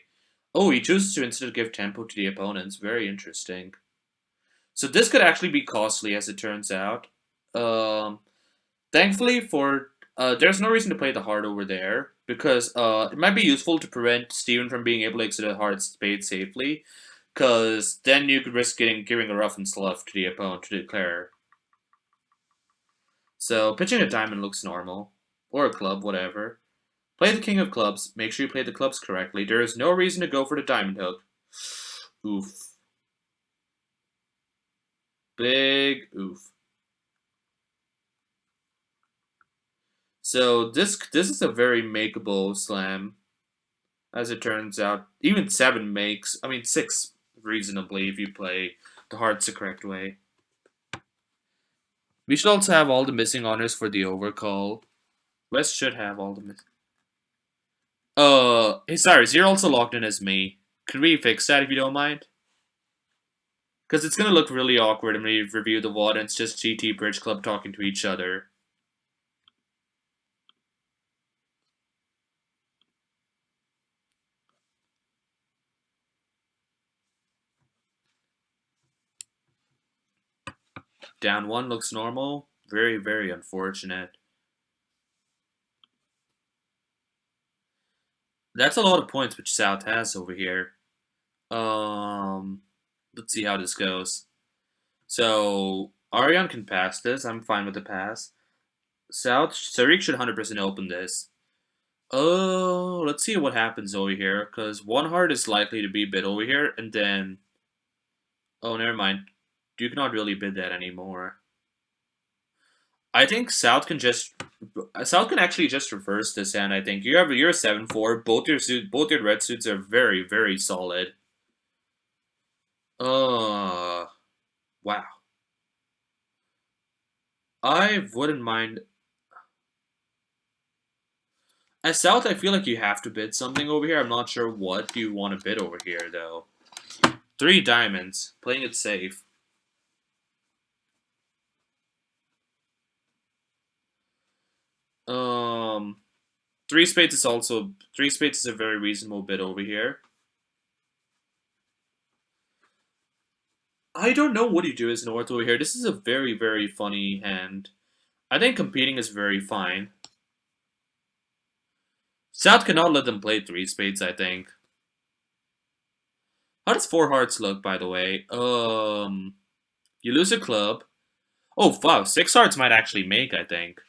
Oh, he chooses to instead give tempo to the opponents. Very interesting. So this could actually be costly, as it turns out. Um, Thankfully for... there's no reason to play the heart over there, because it might be useful to prevent Steven from being able to exit a hard spade safely. Because then you could risk giving a rough and slough to the opponent to declare. So pitching a diamond looks normal. Or a club, whatever. Play the king of clubs. Make sure you play the clubs correctly. There is no reason to go for the diamond hook. Oof. Big oof. So this is a very makeable slam. As it turns out. Even 7 makes, I mean 6 reasonably if you play the hearts the correct way. We should also have all the missing honors for the overcall. West should have all the missing. Hey, Cyrus, you're also logged in as me. Could we fix that if you don't mind? Because it's gonna look really awkward when we review the WOD and it's just GT Bridge Club talking to each other. Down 1 looks normal. Very, very unfortunate. That's a lot of points which South has over here. Let's see how this goes. So, Ariane can pass this. I'm fine with the pass. Sarik should 100% open this. Oh, let's see what happens over here, because 1 heart is likely to be bid over here, and then... Oh, never mind. You cannot really bid that anymore. I think South can actually just reverse this hand. I think you're 7-4. Both your red suits are very very solid. Uh, wow. I wouldn't mind. As South, I feel like you have to bid something over here. I'm not sure what you want to bid over here, though. 3 diamonds. Playing it safe. Um, 3 spades is also... 3 spades is a very reasonable bid over here. I don't know what you do as North over here. This is a very, very funny hand. I think competing is very fine. South cannot let them play 3 spades, I think. How does 4 hearts look, by the way? You lose a club. Oh, wow, 6 hearts might actually make, I think.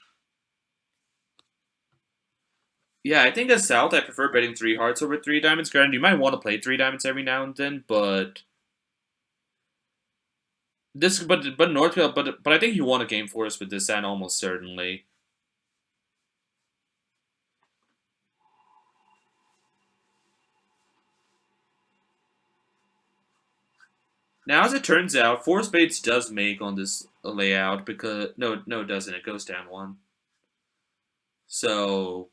Yeah, I think as South, I prefer betting 3 hearts over 3 diamonds. Granted, you might want to play 3 diamonds every now and then, but... But Northfield, but I think you want a game for us with this hand almost certainly. Now, as it turns out, 4 spades does make on this layout because no, it doesn't. It goes down 1. So,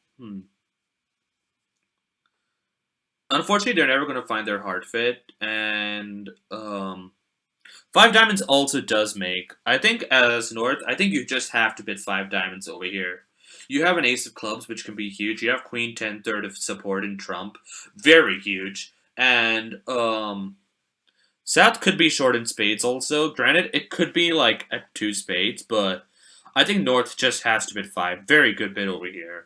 unfortunately, they're never going to find their hard fit, and 5 diamonds also does make. I think as North, I think you just have to bid 5 diamonds over here. You have an ace of clubs, which can be huge. You have queen 10 third of support in trump, very huge, and South could be short in spades also. Granted, it could be like at 2 spades, but I think North just has to bid 5. Very good bid over here.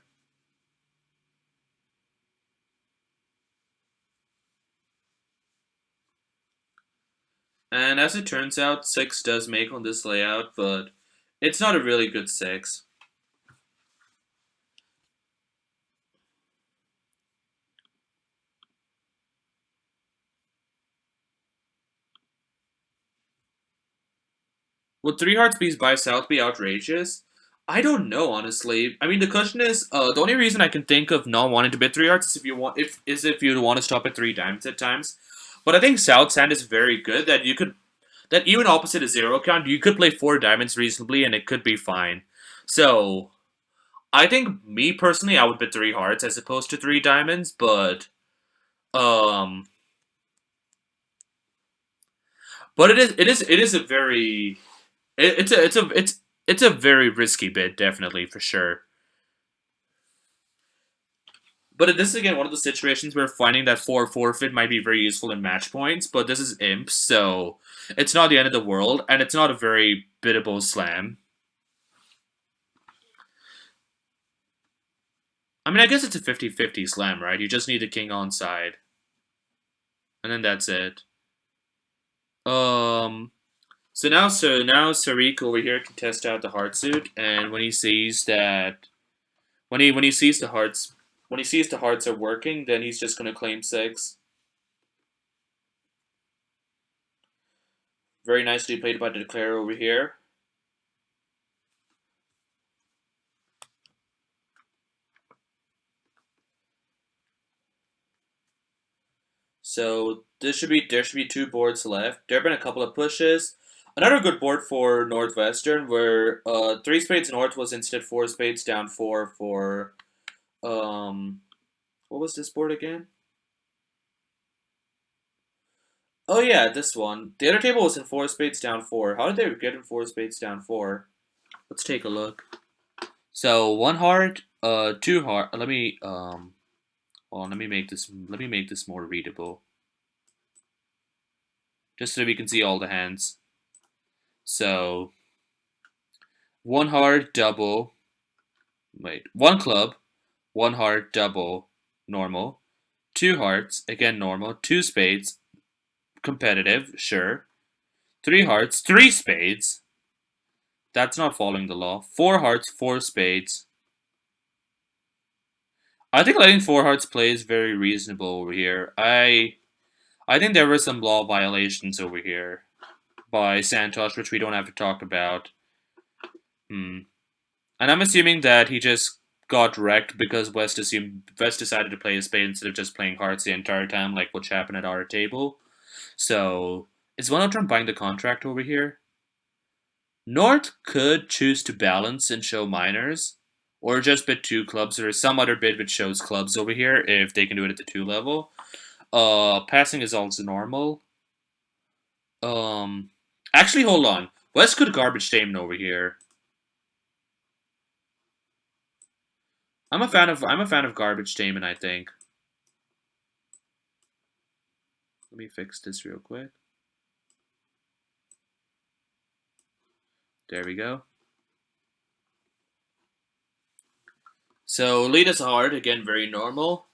And as it turns out, 6 does make on this layout, but it's not a really good 6. Would 3 hearts bees by South be outrageous? I don't know, honestly. I mean, the question is, the only reason I can think of not wanting to bid 3 hearts is if you want to stop at 3 diamonds at times. But I think South's hand is very good that you could that even opposite a 0 count, you could play 4 diamonds reasonably and it could be fine. So I think me personally, I would bid 3 hearts as opposed to 3 diamonds, um but it is a very it's a very risky bid, definitely, for sure. But this is again one of the situations where finding that 4 forfeit might be very useful in match points, but this is imp, so it's not the end of the world, and it's not a very biddable slam. I mean, I guess it's a 50-50 slam, right? You just need the king on side. And then that's it. So now Sarik over here can test out the heart suit, and when he sees that when he sees the hearts are working, then he's just gonna claim 6. Very nicely played by the declarer over here. So there should be 2 boards left. There have been a couple of pushes. Another good board for Northwestern, where 3 spades north was instead 4 spades down 4 for what was this board again? Oh yeah, this one. The other table was in 4 spades down 4. How did they get in 4 spades down 4? Let's take a look. So 1 heart, 2 heart. Let me let me make this more readable, just so we can see all the hands. So 1 heart, double. Wait, 1 club, 1 heart, double, normal. 2 hearts, again normal. 2 spades, competitive, sure. 3 hearts, 3 spades. That's not following the law. 4 hearts, 4 spades. I think letting 4 hearts play is very reasonable over here. I think there were some law violations over here by Santosh, which we don't have to talk about. And I'm assuming that he just got wrecked because West decided to play a spade instead of just playing hearts the entire time, like what's happened at our table. So, is One Trump buying the contract over here? North could choose to balance and show minors. Or just bid 2 clubs. There's some other bid which shows clubs over here if they can do it at the 2 level. Passing is also normal. Um, actually, hold on. Let's go to garbage statement over here. I'm a fan of garbage statement. I think. Let me fix this real quick. There we go. So lead is hard again, very normal.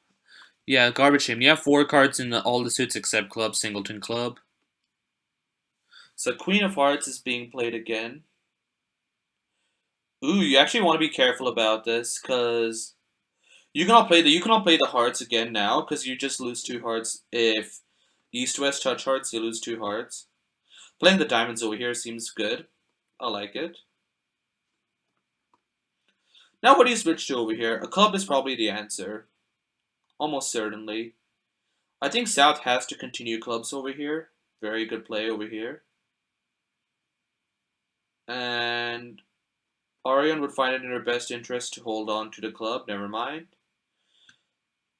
Yeah, garbage statement. You have 4 cards in all the suits except club, singleton club. So Queen of Hearts is being played again. Ooh, you actually want to be careful about this because you can all play the hearts again now because you just lose 2 hearts if East West touch hearts you lose 2 hearts. Playing the diamonds over here seems good. I like it. Now what do you switch to over here? A club is probably the answer, almost certainly. I think South has to continue clubs over here. Very good play over here, and Arion would find it in her best interest to hold on to the club. Never mind.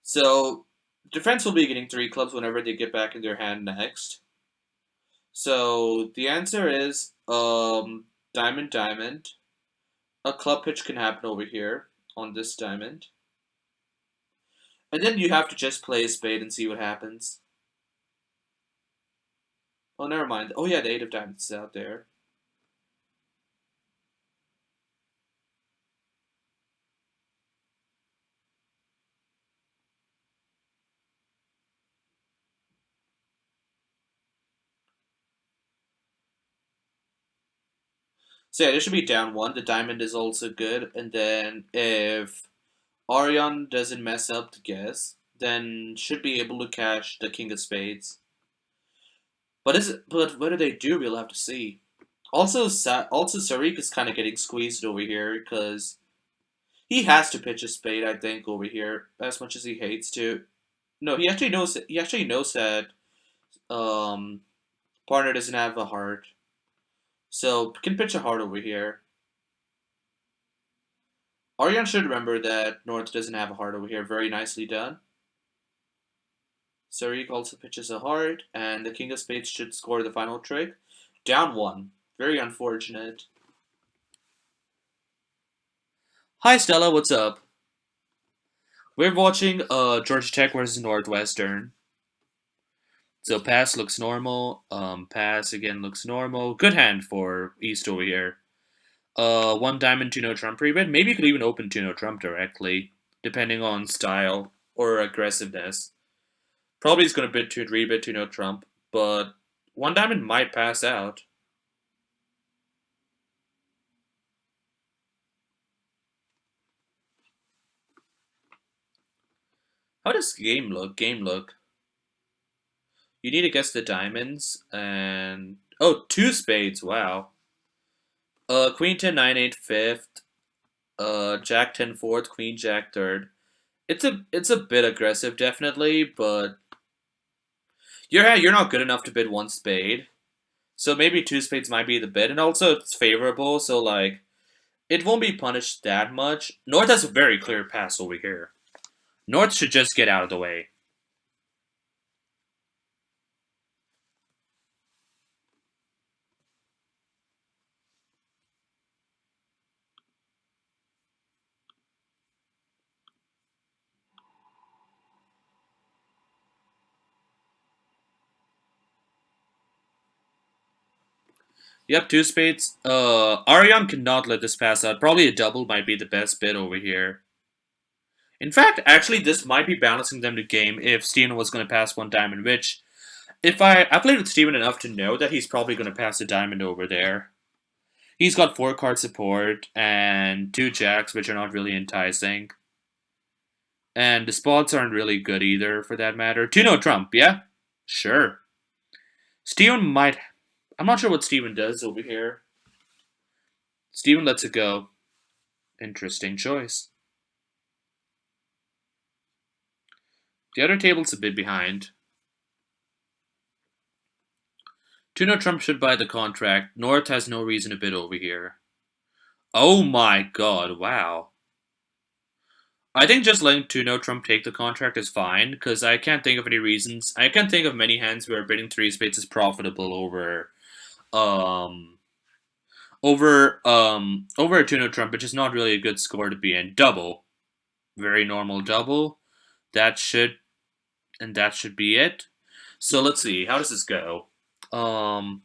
So defense will be getting 3 clubs whenever they get back in their hand next. So the answer is diamond diamond. A club pitch can happen over here on this diamond. And then you have to just play a spade and see what happens. Oh, never mind. Oh yeah, the 8 of diamonds is out there. So yeah, this should be down 1. The diamond is also good. And then if Arion doesn't mess up the guess, then should be able to cash the king of spades. But what do they do? We'll have to see. Also Sarik is kind of getting squeezed over here because he has to pitch a spade. I think over here, as much as he hates to. No, he actually knows. He actually knows that um, partner doesn't have a heart, so can pitch a heart over here. Ariane should remember that North doesn't have a heart over here. Very nicely done. Sarik also pitches a heart, and the king of spades should score the final trick. Down 1. Very unfortunate. Hi Stella, what's up? We're watching Georgia Tech versus Northwestern. So pass looks normal. Pass again looks normal. Good hand for East over here. 1 diamond to no trump rebid. Maybe you could even open to no trump directly, depending on style or aggressiveness. Probably is going to bid to rebid to no trump, but 1 diamond might pass out. How does game look? Game look. You need to guess the diamonds and oh, 2 spades. Wow. Queen 10 9 8 fifth. Jack 10 fourth. Queen Jack third. It's a bit aggressive, definitely, but you're not good enough to bid 1 spade. So maybe 2 spades might be the bid, and also it's favorable, so like it won't be punished that much. North has a very clear pass over here. North should just get out of the way. Yep, 2 spades. Ariane cannot let this pass out. Probably a double might be the best bid over here. In fact, actually, this might be balancing them to game if Steven was going to pass 1 diamond, which, if I played with Steven enough to know that he's probably going to pass a diamond over there. He's got 4 card support and 2 jacks, which are not really enticing. And the spots aren't really good either, for that matter. 2 no trump, yeah? Sure. Steven might. I'm not sure what Steven does over here. Steven lets it go. Interesting choice. The other table's a bit behind. 2 no trump should buy the contract. North has no reason to bid over here. Oh my god, wow. I think just letting 2-no Trump take the contract is fine, because I can't think of any reasons. I can't think of many hands where bidding 3 spades is profitable um over a 2-no Trump, which is not really a good score to be in. Double. Very normal double. That should that should be it. So let's see, how does this go? Um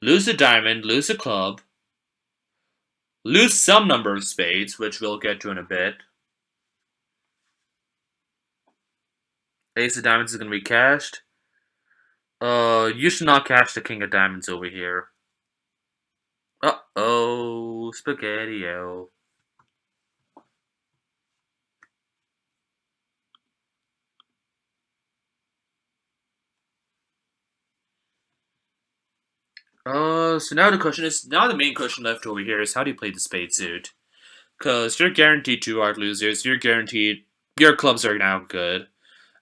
Lose a diamond, lose a club, lose some number of spades, which we'll get to in a bit. Ace of diamonds is gonna be cashed. You should not cash the king of diamonds over here. Uh-oh, spaghetti-o. So now the main question left over here is how do you play the spade suit? Because you're guaranteed 2 hard losers, you're guaranteed, your clubs are now good,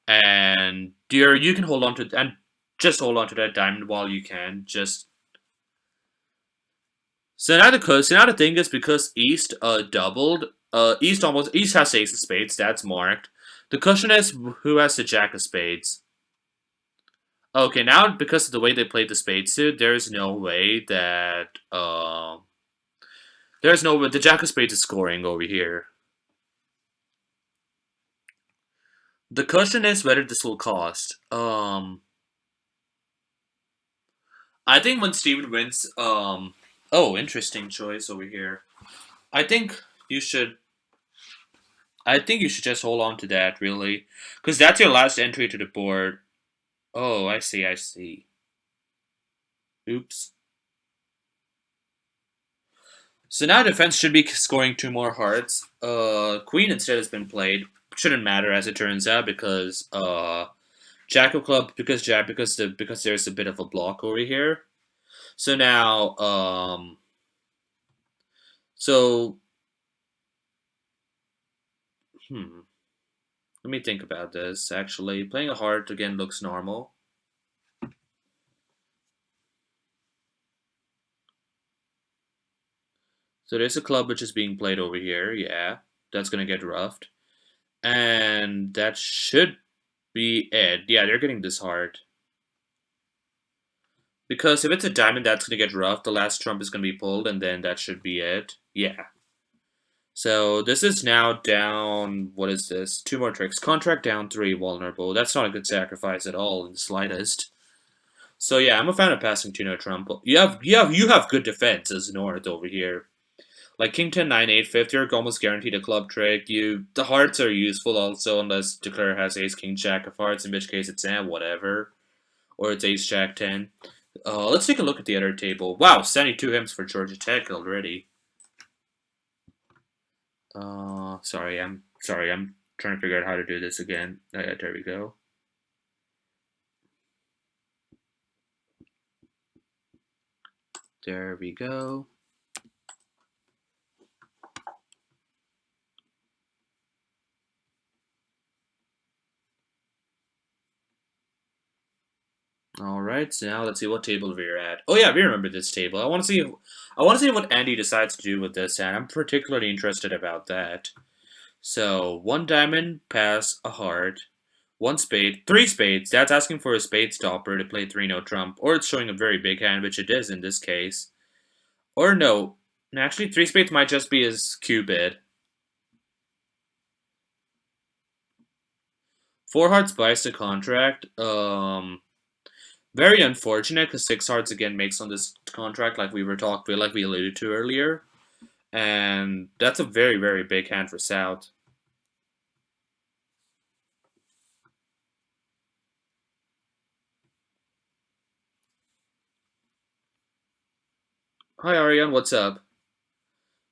and you can hold on to, and just hold on to that diamond while you can, so now the thing is, because East doubled, East has ace of spades, that's marked. The question is who has the jack of spades. Okay, now because of the way they played the spade suit, there's no way that there's no way the jack of spades is scoring over here. The question is whether this will cost. I think when Steven wins, oh, interesting choice over here. I think you should. I think you should just hold on to that, really, because that's your last entry to the board. Oh, I see. I see. Oops. So now defense should be scoring 2 more hearts. Queen instead has been played. Shouldn't matter as it turns out, because Jack of club, because there's a bit of a block over here. So now so let me think about this. Actually, playing a heart again looks normal. So there's a club which is being played over here. Yeah, that's gonna get roughed, and that should be it. Yeah, they're getting this heart. Because if it's a diamond, that's going to get rough. The last trump is going to be pulled, and then that should be it. Yeah. So this is now down, what is this? 2 more tricks. Contract down 3, vulnerable. That's not a good sacrifice at all, in the slightest. So yeah, I'm a fan of passing 2-no Trump. You have good defense as North over here. Like King 10, 9, 8, 5th, you're almost guaranteed a club trick. The hearts are useful also, unless Declare has Ace, King, Jack of hearts, in which case it's whatever. Or it's Ace, Jack, 10. Let's take a look at the other table. Wow, 72 imps for Georgia Tech already. Sorry, I'm trying to figure out how to do this again. There we go. There we go. All right, so now let's see what table we're at. Oh yeah, we remember this table. I want to see what Andy decides to do with this, and I'm particularly interested about that. So 1 diamond, pass a heart, 1 spade, 3 spades. That's asking for a spade stopper to play 3-no Trump, or it's showing a very big hand, which it is in this case. Or no, actually 3 spades might just be his cubid. 4 hearts buys the contract. Very unfortunate because 6 hearts again makes on this contract, like we alluded to earlier, and that's a very, very big hand for South. Hi Ariane, what's up?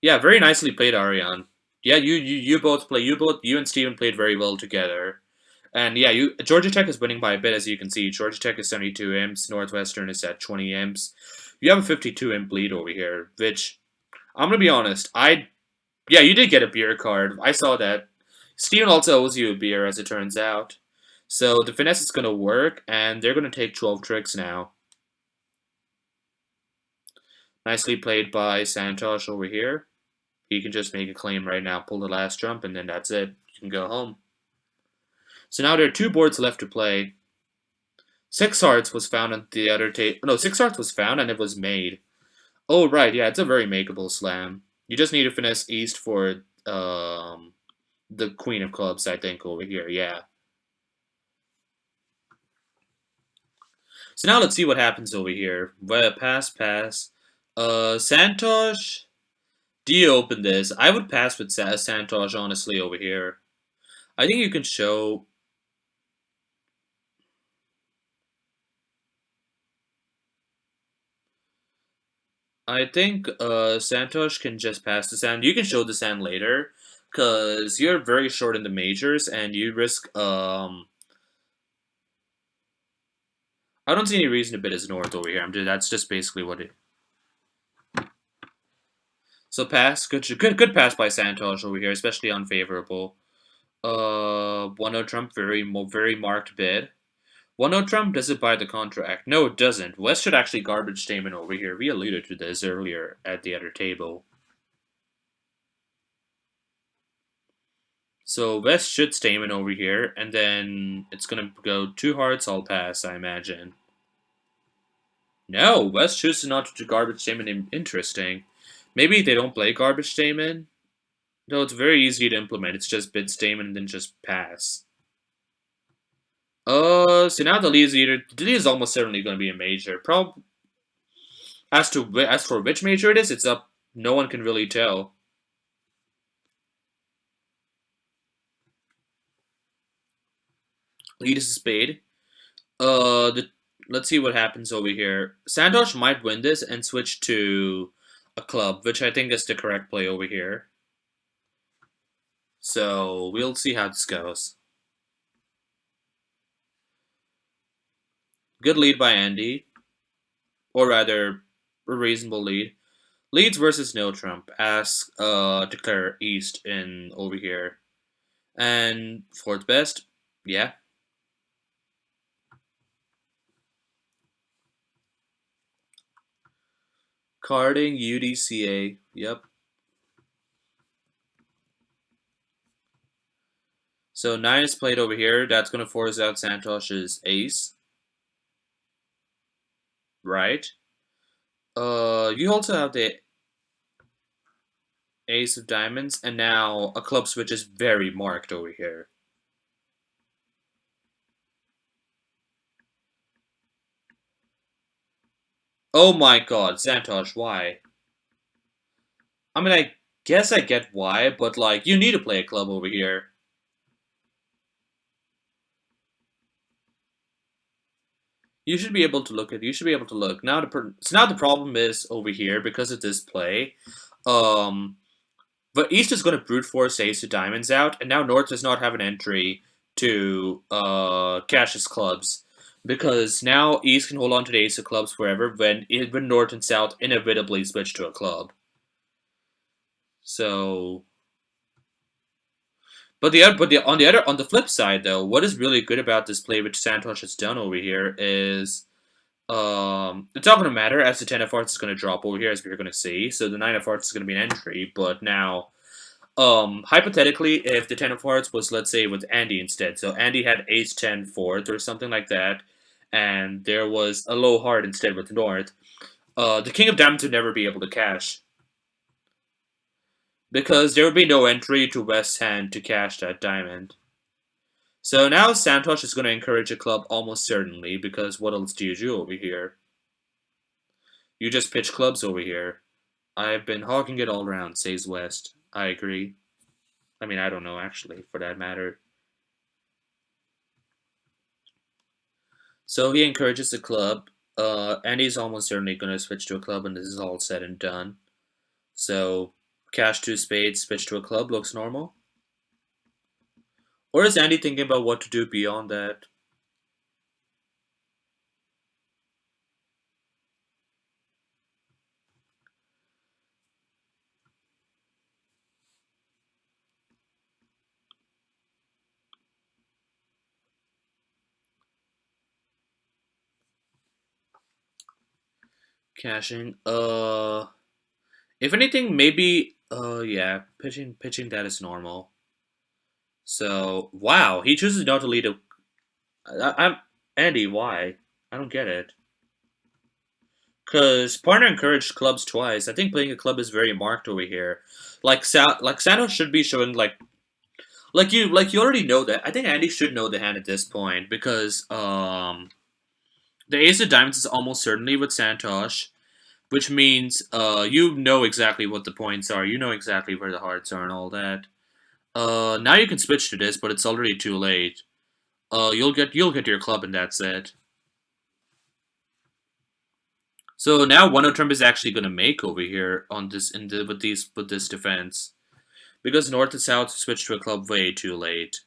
Yeah, very nicely played, Ariane. Yeah, you both play. You and Steven played very well together. And yeah, Georgia Tech is winning by a bit, as you can see. Georgia Tech is 72 imps. Northwestern is at 20 imps. You have a 52 imp lead over here, which I'm gonna be honest. Yeah, you did get a beer card. I saw that. Steven also owes you a beer, as it turns out. So the finesse is gonna work, and they're gonna take 12 tricks now. Nicely played by Santosh over here. He can just make a claim right now, pull the last trump, and then that's it. You can go home. So now there are two boards left to play. Six hearts was found on the other table. No, six hearts was found and it was made. Oh, right, yeah, it's a very makeable slam. You just need to finesse east for the queen of clubs, I think, over here, yeah. So now let's see what happens over here. Well, pass, pass. Santosh, do you open this? I would pass with Santosh, honestly, over here. I think you can show... I think Santosh can just pass the sand. You can show the sand later, because you're very short in the majors, and you risk... I don't see any reason to bid his north over here. That's just basically what it... So pass, good pass by Santosh over here, especially unfavorable. 1-0 Trump, very marked bid. 1-0 Trump, does it buy the contract? No, it doesn't. West should actually garbage statement over here. We alluded to this earlier at the other table. So West should statement over here, and then it's gonna go 2 hearts, I'll pass, I imagine. No, West chooses not to garbage statement. Interesting. Maybe they don't play garbage statement? No, it's very easy to implement. It's just bid statement and then just pass. So now the lead is almost certainly going to be a major. As for which major it is, it's up. No one can really tell. Lead is a spade. Let's see what happens over here. Santosh might win this and switch to a club, which I think is the correct play over here. So we'll see how this goes. Good lead by Andy, or rather, a reasonable lead. Leads versus no trump. Ask declare east in over here, and fourth best. Yeah. Carding UDCA. Yep. So 9 is played over here. That's going to force out Santosh's ace. Right. You also have the ace of diamonds, and now a club switch is very marked over here. Oh my god, Santosh, why? I mean, I guess I get why, but like, you need to play a club over here. You should be able to look at. You should be able to look now. So now the problem is over here because of this play. But East is going to brute force Ace of Diamonds out, and now North does not have an entry to cash his clubs because now East can hold on to the Ace of Clubs forever when North and South inevitably switch to a club. So, on the flip side though, what is really good about this play which Santosh has done over here is it's not going to matter as the 10 of hearts is going to drop over here as we're going to see. So the 9 of hearts is going to be an entry, but now hypothetically, if the 10 of hearts was, let's say, with Andy instead, so Andy had ace 10 fourth or something like that, and there was a low heart instead with North, the king of diamonds would never be able to cash. Because there would be no entry to West's hand to cash that diamond. So now Santosh is going to encourage a club almost certainly, because what else do you do over here? You just pitch clubs over here. I've been hawking it all around, says West. I agree. I mean, I don't know, actually, for that matter. So he encourages the club, and he's almost certainly going to switch to a club when this is all said and done. So, cash 2 spades, switch to a club, looks normal. Or is Andy thinking about what to do beyond that? Cashing, if anything, maybe Yeah, pitching that is normal. So, wow, he chooses not to lead a. I'm Andy. Why? I don't get it. Because partner encouraged clubs twice. I think playing a club is very marked over here. Like Santos should be showing like you already know that. I think Andy should know the hand at this point because the ace of diamonds is almost certainly with Santosh, which means you know exactly what the points are. You know exactly where the hearts are and all that. Now you can switch to this, but it's already too late. You'll get your club and that's it. So now one Trump is actually gonna make over here on this in the with this defense because North and South switched to a club way too late.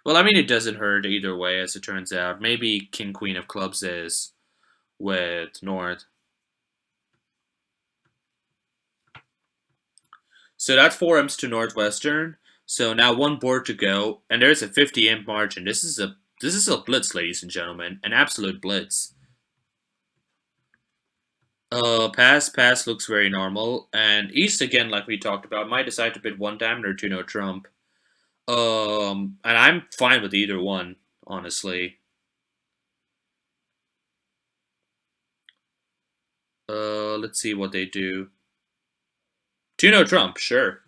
Well, I mean it doesn't hurt either way as it turns out. Maybe King Queen of Clubs is with North. So that's 4 imps to Northwestern. So now one board to go, and there's a 50 imp margin. This is a blitz, ladies and gentlemen, an absolute blitz. Pass looks very normal, and East again, like we talked about, might decide to bid one diamond or two no trump. And I'm fine with either one, honestly. Let's see what they do. Two no trump, sure.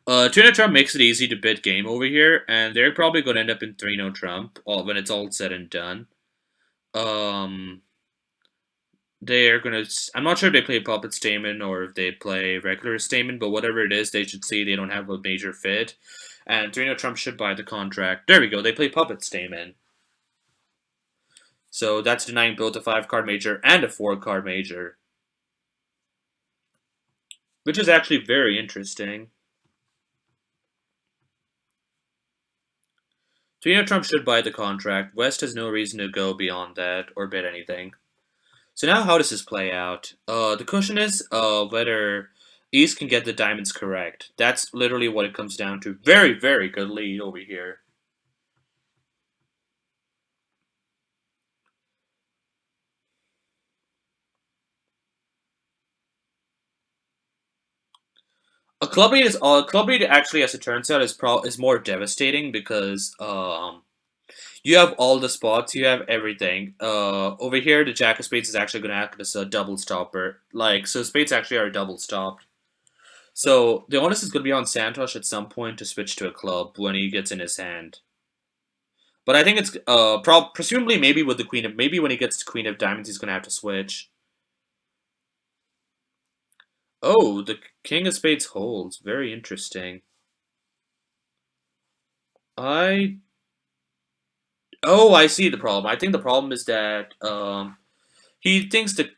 Two no trump makes it easy to bid game over here, and they're probably going to end up in three no trump when it's all said and done. Um, they're gonna. I'm not sure if they play puppet stamen or if they play regular stamen, but whatever it is, they should see they don't have a major fit. And Torino Trump should buy the contract. There we go. They play puppet stamen. So that's denying both a 5 card major and a 4 card major, which is actually very interesting. Torino Trump should buy the contract. West has no reason to go beyond that or bid anything. So now how does this play out? The question is whether East can get the diamonds correct. That's literally what it comes down to. Very, very good lead over here. A club lead actually, as it turns out, is more devastating because you have all the spots, you have everything. Over here, the Jack of Spades is actually going to act as a double stopper. So spades actually are double stopped. So the onus is going to be on Santosh at some point to switch to a club when he gets in his hand. But I think it's presumably maybe with the queen of maybe when he gets to Queen of Diamonds he's going to have to switch. Oh, the King of Spades holds. Very interesting. I I see the problem. I think the problem is that he thinks that.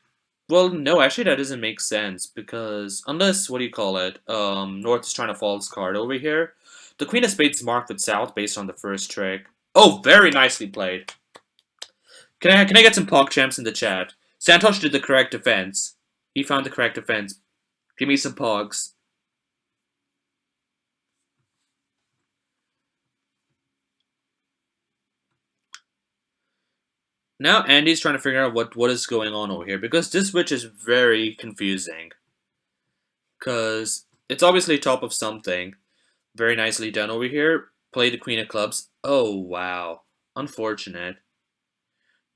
Well, no, actually, that doesn't make sense because unless what do you call it? North is trying to false card over here. The Queen of Spades is marked with South based on the first trick. Oh, very nicely played. Can I get some pog champs in the chat? Santosh did the correct defense. He found the correct defense. Give me some pogs. Now Andy's trying to figure out what is going on over here because this switch is very confusing. Because it's obviously top of something. Very nicely done over here. Play the Queen of Clubs. Oh, wow. Unfortunate.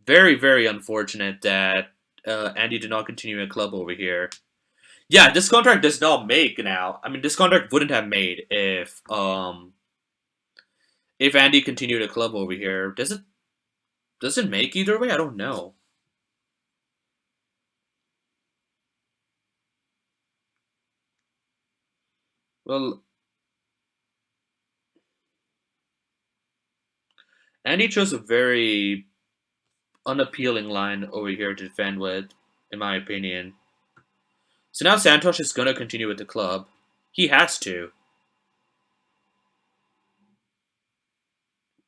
Very, very unfortunate that Andy did not continue a club over here. Yeah, this contract does not make now. I mean, this contract wouldn't have made if Andy continued a club over here. Does it make either way? I don't know. Well, Andy chose a very unappealing line over here to defend with, in my opinion. So now Santosh is going to continue with the club. He has to.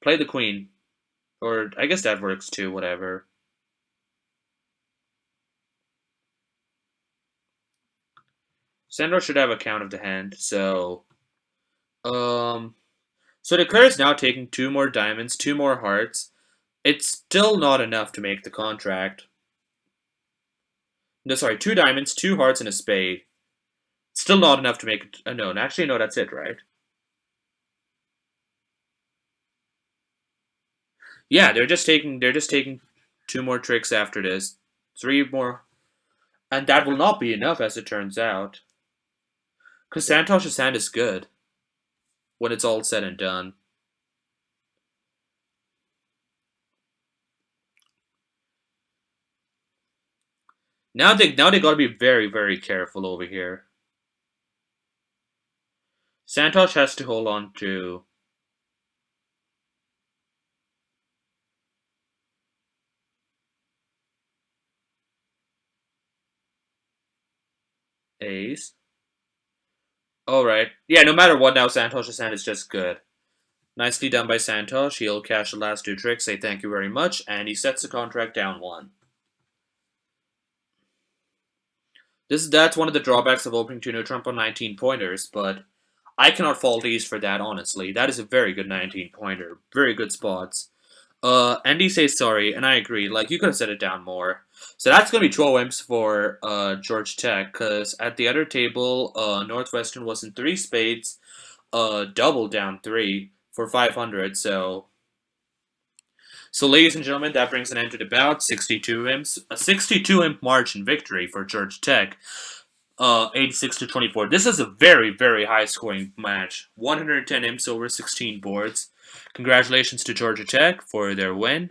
Play the queen. Or, I guess that works too, whatever. Santosh should have a count of the hand, so... So the player is now taking 2 more diamonds, 2 more hearts. It's still not enough to make the contract. No, sorry, 2 diamonds, 2 hearts, and a spade. Still not enough to make it. No, actually, no, that's it, right? Yeah, they're just taking 2 more tricks after this. 3 more, and that will not be enough, as it turns out. Because Santosh's hand is good when it's all said and done. Now they gotta be very, very careful over here. Santosh has to hold on to ace. Alright. Yeah, no matter what now, Santosh's hand is just good. Nicely done by Santosh. He'll cash the last 2 tricks, say thank you very much, and he sets the contract down 1. That's one of the drawbacks of opening 2 no trump on 19 pointers, but I cannot fault Ace for that, honestly. That is a very good 19 pointer. Very good spots. Andy says sorry, and I agree. Like, you could have set it down more. So that's going to be 12 imps for George Tech, because at the other table, Northwestern was in 3 spades, double down 3 for 500. So, ladies and gentlemen, that brings an end to the bout. 62 imps. A 62 imp margin victory for George Tech. 86 to 24. This is a very, very high scoring match. 110 imps over 16 boards. Congratulations to Georgia Tech for their win.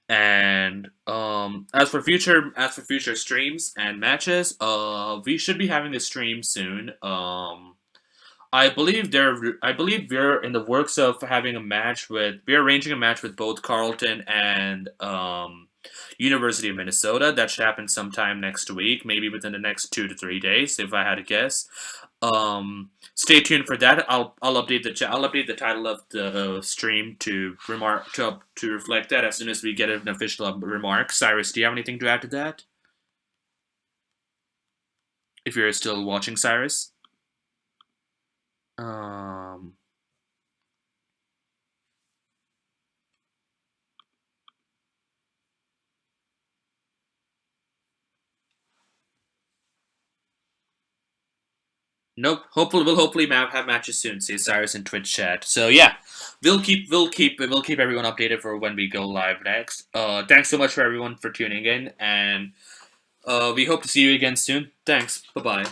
And as for future streams and matches, we should be having a stream soon. I believe we're in the works of having a match with. We're arranging a match with both Carleton and University of Minnesota. That should happen sometime next week, maybe within the next 2 to 3 days, if I had to guess. Stay tuned for that. I'll update the title of the stream to reflect that as soon as we get an official remark. Cyrus, do you have anything to add to that? If you're still watching, Cyrus. Um. Nope. We'll hopefully have matches soon. Says Cyrus in Twitch chat. So yeah, we'll keep everyone updated for when we go live next. Thanks so much for everyone for tuning in, and we hope to see you again soon. Thanks. Bye bye.